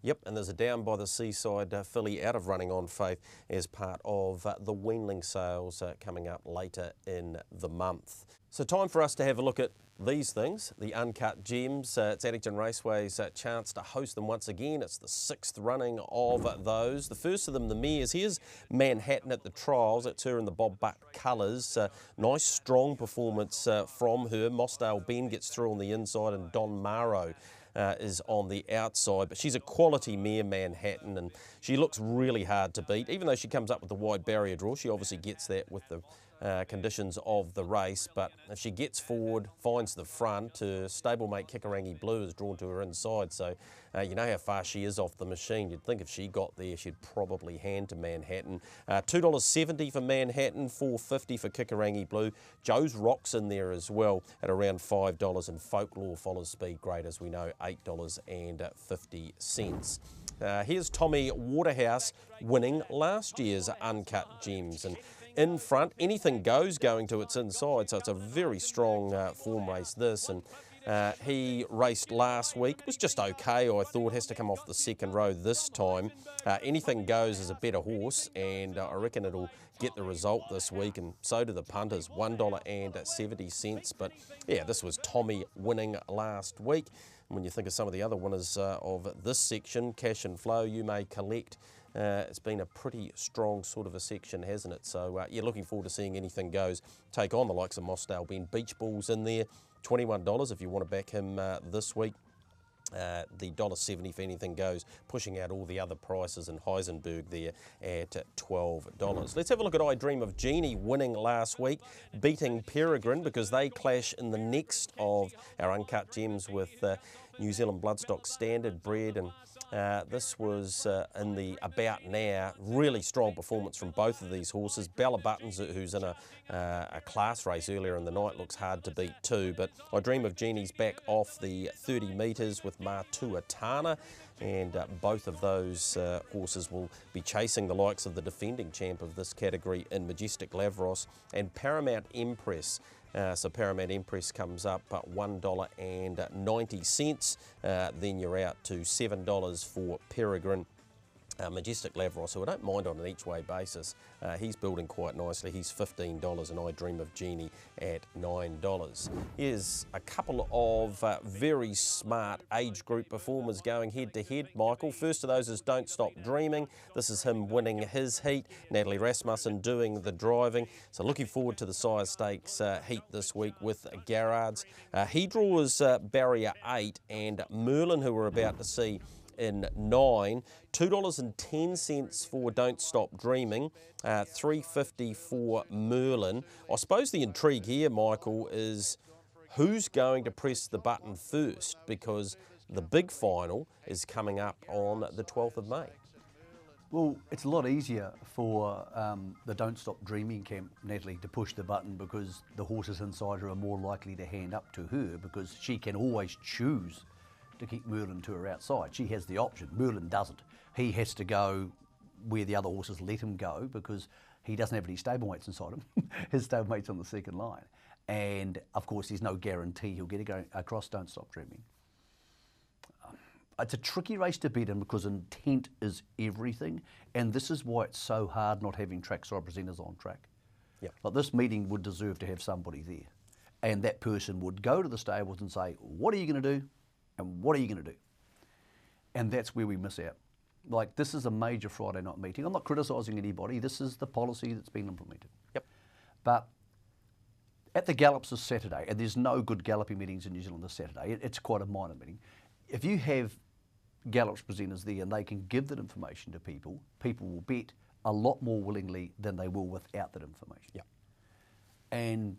Speaker 1: Yep, and there's a Down by the Seaside filly out of Running on Faith as part of the Weanling sales coming up later in the month. So time for us to have a look at these things, the Uncut Gems. It's Addington Raceway's chance to host them once again. It's the 6th running of those. The first of them, the mares. Here's Manhattan at the trials. It's her in the Bob Buck colours. Nice strong performance from her. Mossdale Ben gets through on the inside, and Don Maro is on the outside, but she's a quality mare, Manhattan, and she looks really hard to beat. Even though she comes up with the wide barrier draw, she obviously gets that with the conditions of the race, but if she gets forward, finds the front, her stablemate Kikarangi Blue is drawn to her inside, so you know how far she is off the machine. You'd think if she got there, she'd probably hand to Manhattan. $2.70 for Manhattan, $4.50 for Kikarangi Blue. Joe's Rock's in there as well at around $5, and Folklore follows Speed Great, as we know, $8.50. Here's Tommy Waterhouse winning last year's Uncut Gems, and in front, anything goes going to its inside, so it's a very strong form race this, and He raced last week, was just okay, I thought, has to come off the second row this time. Anything Goes is a better horse, and I reckon it'll get the result this week, and so do the punters, $1.70. But yeah, this was Tommy winning last week. And when you think of some of the other winners of this section, Cash and Flow, You May Collect, it's been a pretty strong sort of a section, hasn't it? So yeah, looking forward to seeing Anything Goes take on the likes of Mossdale Ben. Beach Balls in there, $21 if you want to back him this week. The $1.70 for Anything Goes, pushing out all the other prices, and Heisenberg there at $12. Let's have a look at I Dream of Jeannie winning last week, beating Peregrine, because they clash in the next of our Uncut Gems with New Zealand Bloodstock Standard Bred, and this was in the About Now. Really strong performance from both of these horses. Bella Buttons, who's in a class race earlier in the night, looks hard to beat too, but I Dream of Jeannie's back off the 30 metres with Matuatana, and both of those horses will be chasing the likes of the defending champ of this category in Majestic Lavros and Paramount Empress. So Paramount Empress comes up at $1.90. Then you're out to $7 for Peregrine. Majestic Lavros, who I don't mind on an each-way basis, he's building quite nicely. He's $15, and I Dream of Jeannie at $9. Here's a couple of very smart age group performers going head-to-head, Michael. First of those is Don't Stop Dreaming. This is him winning his heat. Natalie Rasmussen doing the driving. So looking forward to the Sire Stakes heat this week with Garrards. He draws barrier 8, and Merlin, who we're about to see in 9, $2.10 for Don't Stop Dreaming, $3.50 for Merlin. I suppose the intrigue here, Michael, is who's going to press the button first, because the big final is coming up on the 12th of May.
Speaker 2: Well, it's a lot easier for the Don't Stop Dreaming camp, Natalie, to push the button, because the horses inside her are more likely to hand up to her, because she can always choose to keep Merlin to her outside. She has the option. Merlin doesn't. He has to go where the other horses let him go, because he doesn't have any stablemates inside him. His stablemate's on the second line. And of course, there's no guarantee he'll get across Don't Stop Dreaming. It's a tricky race to bet in, because intent is everything. And this is why it's so hard not having trackside presenters on track.
Speaker 1: Yep.
Speaker 2: Like, this meeting would deserve to have somebody there. And that person would go to the stables and say, what are you going to do? And what are you going to do? And that's where we miss out. Like, this is a major Friday night meeting. I'm not criticising anybody. This is the policy that's been implemented.
Speaker 1: Yep.
Speaker 2: But at the Gallops this Saturday, and there's no good galloping meetings in New Zealand this Saturday, it's quite a minor meeting. If you have Gallops presenters there and they can give that information to people, people will bet a lot more willingly than they will without that information.
Speaker 1: Yep.
Speaker 2: And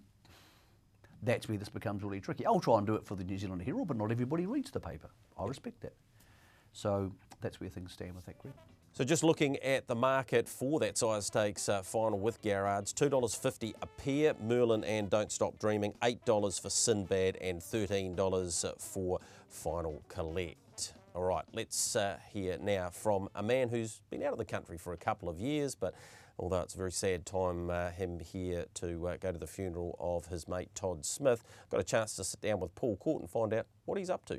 Speaker 2: that's where this becomes really tricky. I'll try and do it for the New Zealand Herald, but not everybody reads the paper. I respect that. So that's where things stand with that group.
Speaker 1: So just looking at the market for that Sire Stakes final with Garrards, $2.50 a pair, Merlin and Don't Stop Dreaming, $8 for Sinbad and $13 for Final Collect. All right, let's hear now from a man who's been out of the country for a couple of years, but although it's a very sad time, him here to go to the funeral of his mate Todd Smith. Got a chance to sit down with Paul Court and find out what he's up to.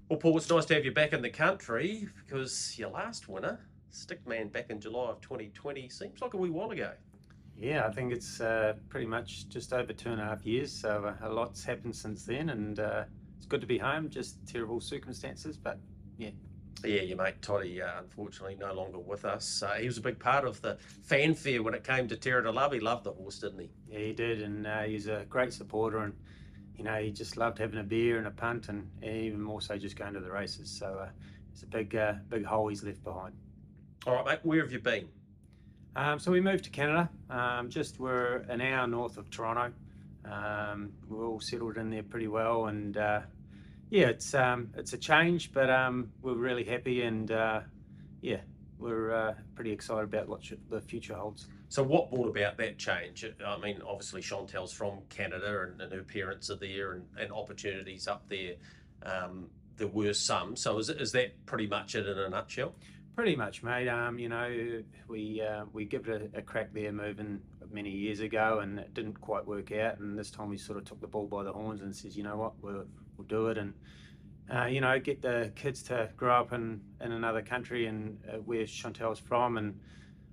Speaker 1: Well, Paul, it's nice to have you back in the country, because your last winner, Stickman, back in July of 2020, seems like a wee while ago.
Speaker 10: Yeah, I think it's pretty much just over 2.5 years, so a lot's happened since then, and it's good to be home, just terrible circumstances, but yeah.
Speaker 1: Yeah, your mate Toddy, unfortunately, no longer with us. He was a big part of the fanfare when it came to Terra to Love. He loved the horse, didn't he?
Speaker 10: Yeah, he did, and he's a great supporter, and you know, he just loved having a beer and a punt, and even more so just going to the races. So it's a big hole he's left behind.
Speaker 1: All right, mate, where have you been?
Speaker 10: So we moved to Canada. We're an hour north of Toronto. We're all settled in there pretty well, and yeah, it's a change, but we're really happy, and yeah, we're pretty excited about what the future holds.
Speaker 1: So what brought about that change? I mean, obviously Chantel's from Canada, and her parents are there, and opportunities up there. There were some. So is that pretty much it in a nutshell?
Speaker 10: Pretty much, mate. You know, we give it a crack there, moving many years ago, and it didn't quite work out. And this time we sort of took the bull by the horns and says, you know what, we'll do it, and get the kids to grow up in another country and where Chantel's from, and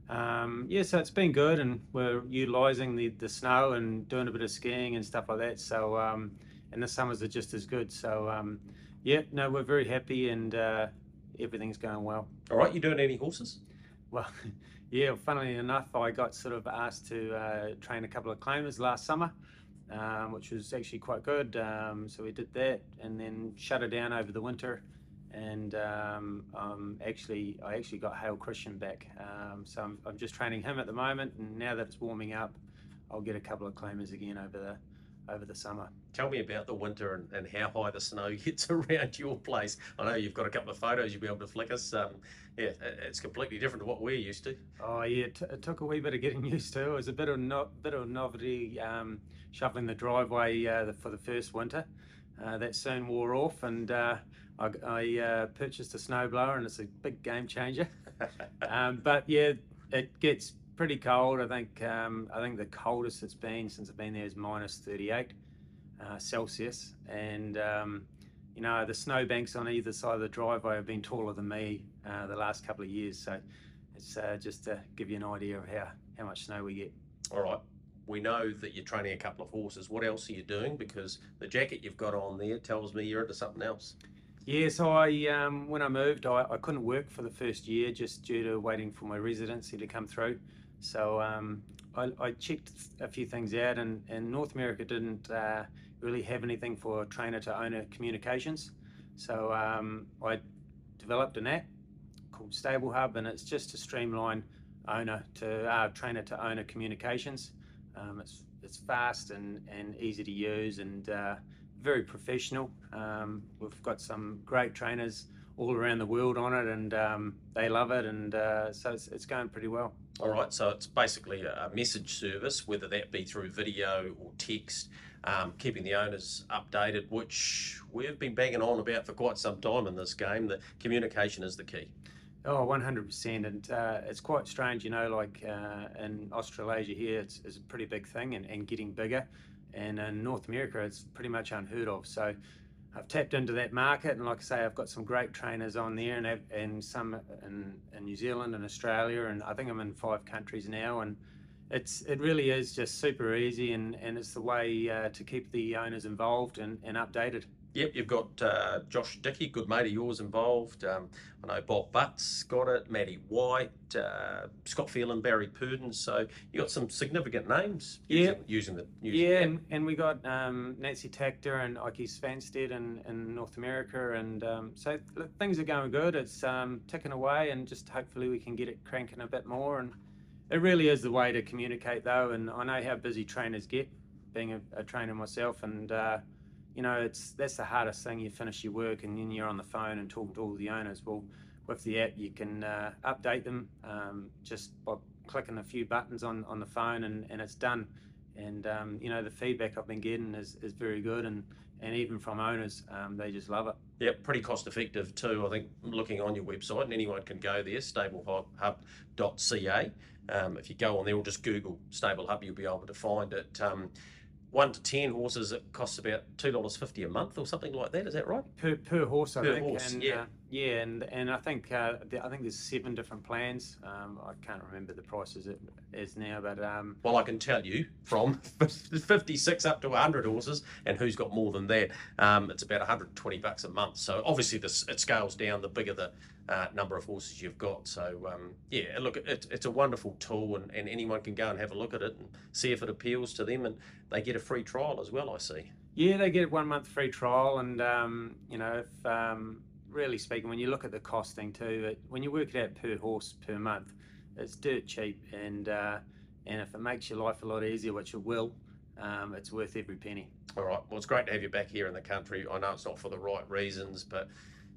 Speaker 10: so it's been good, and we're utilising the snow and doing a bit of skiing and stuff like that. So and the summers are just as good. So we're very happy, and everything's going well.
Speaker 1: All right, you doing any horses?
Speaker 10: Well, yeah, funnily enough, I got sort of asked to train a couple of claimers last summer, which was actually quite good. So we did that and then shut it down over the winter. And I actually got Hale Christian back. So I'm just training him at the moment. And now that it's warming up, I'll get a couple of claimers again over the summer.
Speaker 1: Tell me about the winter and how high the snow gets around your place. I know you've got a couple of photos you'll be able to flick us. It's completely different to what we're used to.
Speaker 10: Oh yeah, it took a wee bit of getting used to. It was a bit of novelty shoveling the driveway for the first winter. That soon wore off, and I purchased a snowblower, and it's a big game changer. But yeah, it gets pretty cold. I think the coldest it's been since I've been there is -38 Celsius, and the snowbanks on either side of the driveway have been taller than me the last couple of years. So it's just to give you an idea of how much snow we get.
Speaker 1: All right. We know that you're training a couple of horses. What else are you doing? Because the jacket you've got on there tells me you're into something else.
Speaker 10: Yeah, so when I moved, I couldn't work for the first year just due to waiting for my residency to come through. So I checked a few things out, and North America didn't really have anything for trainer-to-owner communications. So I developed an app called Stable Hub, and it's just to streamline trainer-to-owner communications. It's fast and easy to use, and very professional. We've got some great trainers all around the world on it, and they love it, and so it's going pretty well.
Speaker 1: All right, so it's basically a message service, whether that be through video or text, keeping the owners updated, which we've been banging on about for quite some time in this game. The communication is the key.
Speaker 10: Oh, 100%, and it's quite strange, in Australasia here, it's a pretty big thing and getting bigger, and in North America, it's pretty much unheard of. So I've tapped into that market, and like I say, I've got some great trainers on there, and some in New Zealand and Australia, and I think I'm in 5 countries now, and it really is just super easy, and it's the way to keep the owners involved and updated.
Speaker 1: Yep, you've got Josh Dickey, good mate of yours, involved. I know Bob Butts got it, Matty White, Scott Phelan, Barry Purdon. So you got some significant names using the
Speaker 10: and we got Nancy Tactor and Ike Svanstedt in North America, and so things are going good. It's ticking away, and just hopefully we can get it cranking a bit more. And it really is the way to communicate, though. And I know how busy trainers get, being a trainer myself, and that's the hardest thing. You finish your work and then you're on the phone and talking to all the owners. Well, with the app, you can update them just by clicking a few buttons on the phone, and it's done. And the feedback I've been getting is very good, and even from owners, they just love it.
Speaker 1: Yeah, pretty cost effective too. I think looking on your website, and anyone can go there, stablehub.ca. If you go on there or just Google Stable Hub, you'll be able to find it. 1 to 10 horses, it costs about $2.50 a month or something like that. Is that right?
Speaker 10: Per horse, I think.
Speaker 1: Horse,
Speaker 10: and,
Speaker 1: yeah.
Speaker 10: And I think there's 7 different plans. I can't remember the prices it is now, but
Speaker 1: well, I can tell you from 56 up to 100 horses, and who's got more than that? It's about $120 a month. So obviously it scales down the bigger the number of horses you've got. So look, it's a wonderful tool, and anyone can go and have a look at it and see if it appeals to them, and they get a free trial as well, I see.
Speaker 10: Yeah, they get a 1 month free trial, and if really speaking, when you look at the costing too, when you work it out per horse per month, it's dirt cheap, and if it makes your life a lot easier, which it will, it's worth every penny. All
Speaker 1: right, well, it's great to have you back here in the country. I know it's not for the right reasons, but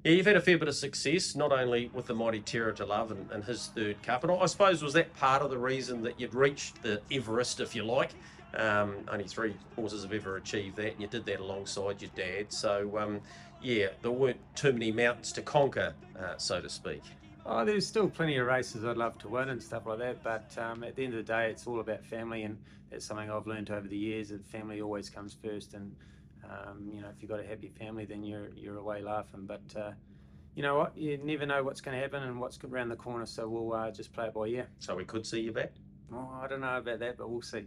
Speaker 1: yeah, you've had a fair bit of success, not only with the Mighty Terror to Love and his 3rd Cup, and I suppose was that part of the reason that you'd reached the Everest, if you like. Only 3 horses have ever achieved that, and you did that alongside your dad. So, there weren't too many mountains to conquer, so to speak.
Speaker 10: Oh, there's still plenty of races I'd love to win and stuff like that, but at the end of the day, it's all about family, and that's something I've learned over the years, that family always comes first, and you know, if you've got a happy family, then you're away laughing. But you know what, you never know what's going to happen and what's around the corner, so we'll just play it by ear.
Speaker 1: So we could see you back?
Speaker 10: Oh, I don't know about that, but we'll see.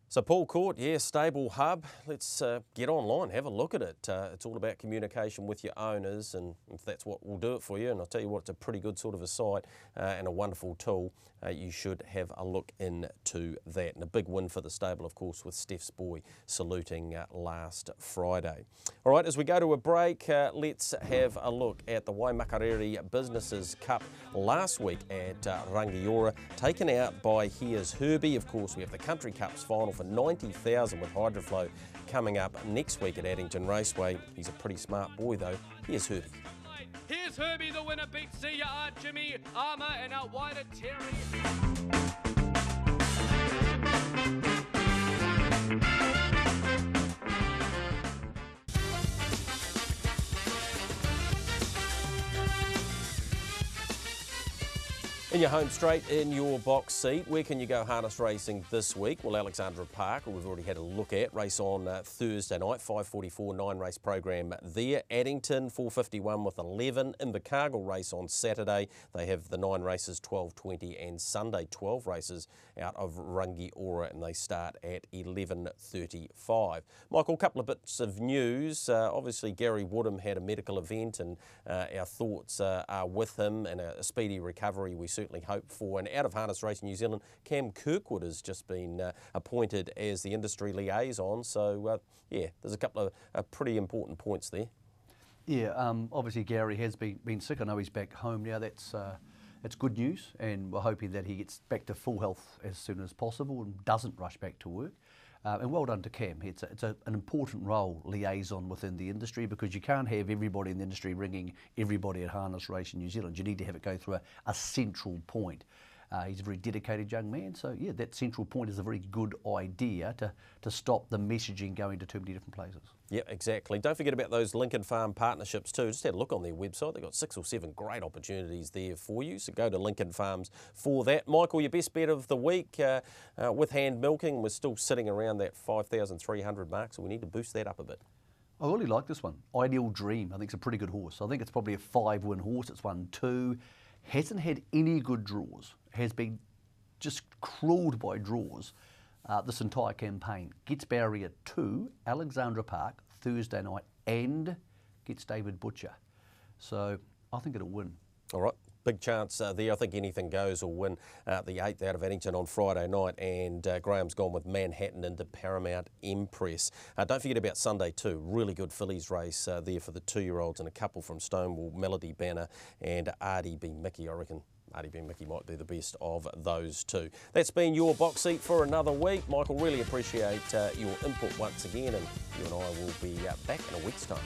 Speaker 1: So Paul Court, yeah, Stable Hub. Let's get online, have a look at it. It's all about communication with your owners, and if that's what will do it for you, and I'll tell you what, it's a pretty good sort of a site and a wonderful tool. You should have a look into that. And a big win for the stable, of course, with Steph's boy saluting last Friday. All right, as we go to a break, let's have a look at the Waimakariri Businesses Cup last week at Rangiora, taken out by Here's Herbie. Of course, we have the Country Cups final for 90,000 with Hydroflow coming up next week at Addington Raceway. He's a pretty smart boy, though. Here's Herbie.
Speaker 11: Here's Herbie, the winner, beats See Ya Art, Jimmy, Armour and out wide at Terry.
Speaker 1: In your home straight, in your box seat, where can you go harness racing this week? Well, Alexandra Park, we've already had a look at. Race on Thursday night, 5:44, 9-race program there. Addington, 4:51 with 11. Invercargill race on Saturday. They have the 9 races, 12:20, and Sunday 12 races out of Rangiora, and they start at 11:35. Michael, a couple of bits of news. Obviously, Gary Woodham had a medical event, and our thoughts are with him, and a speedy recovery we certainly hope for. And out of Harness Racing New Zealand, Cam Kirkwood has just been appointed as the industry liaison. So, yeah, there's a couple of pretty important points there.
Speaker 2: Yeah, obviously Gary has been sick. I know he's back home now. That's good news, and we're hoping that he gets back to full health as soon as possible and doesn't rush back to work. And well done to Cam. It's an important role, liaison within the industry, because you can't have everybody in the industry ringing everybody at Harness Racing New Zealand. You need to have it go through a central point. He's a very dedicated young man, so yeah, that central point is a very good idea to stop the messaging going to too many different places.
Speaker 1: Yeah, exactly. Don't forget about those Lincoln Farm partnerships too. Just had a look on their website. They've got 6 or 7 great opportunities there for you, so go to Lincoln Farms for that. Michael, your best bet of the week with hand milking, we're still sitting around that 5,300 mark, so we need to boost that up a bit.
Speaker 2: I really like this one. Ideal Dream. I think it's a pretty good horse. I think it's probably a 5-win horse. It's won 2. Hasn't had any good draws. Has been just crawled by draws this entire campaign. Gets barrier 2, Alexandra Park, Thursday night, and gets David Butcher. So I think it'll win.
Speaker 1: All right. Big chance there. I think anything goes will win the 8th out of Addington on Friday night, and Graham's gone with Manhattan into Paramount Empress. Don't forget about Sunday too. Really good fillies race there for the 2-year-olds, and a couple from Stonewall, Melody Banner and Artie B. Mickey. I reckon Artie B. Mickey might be the best of those two. That's been your box seat for another week. Michael, really appreciate your input once again, and you and I will be back in a week's time.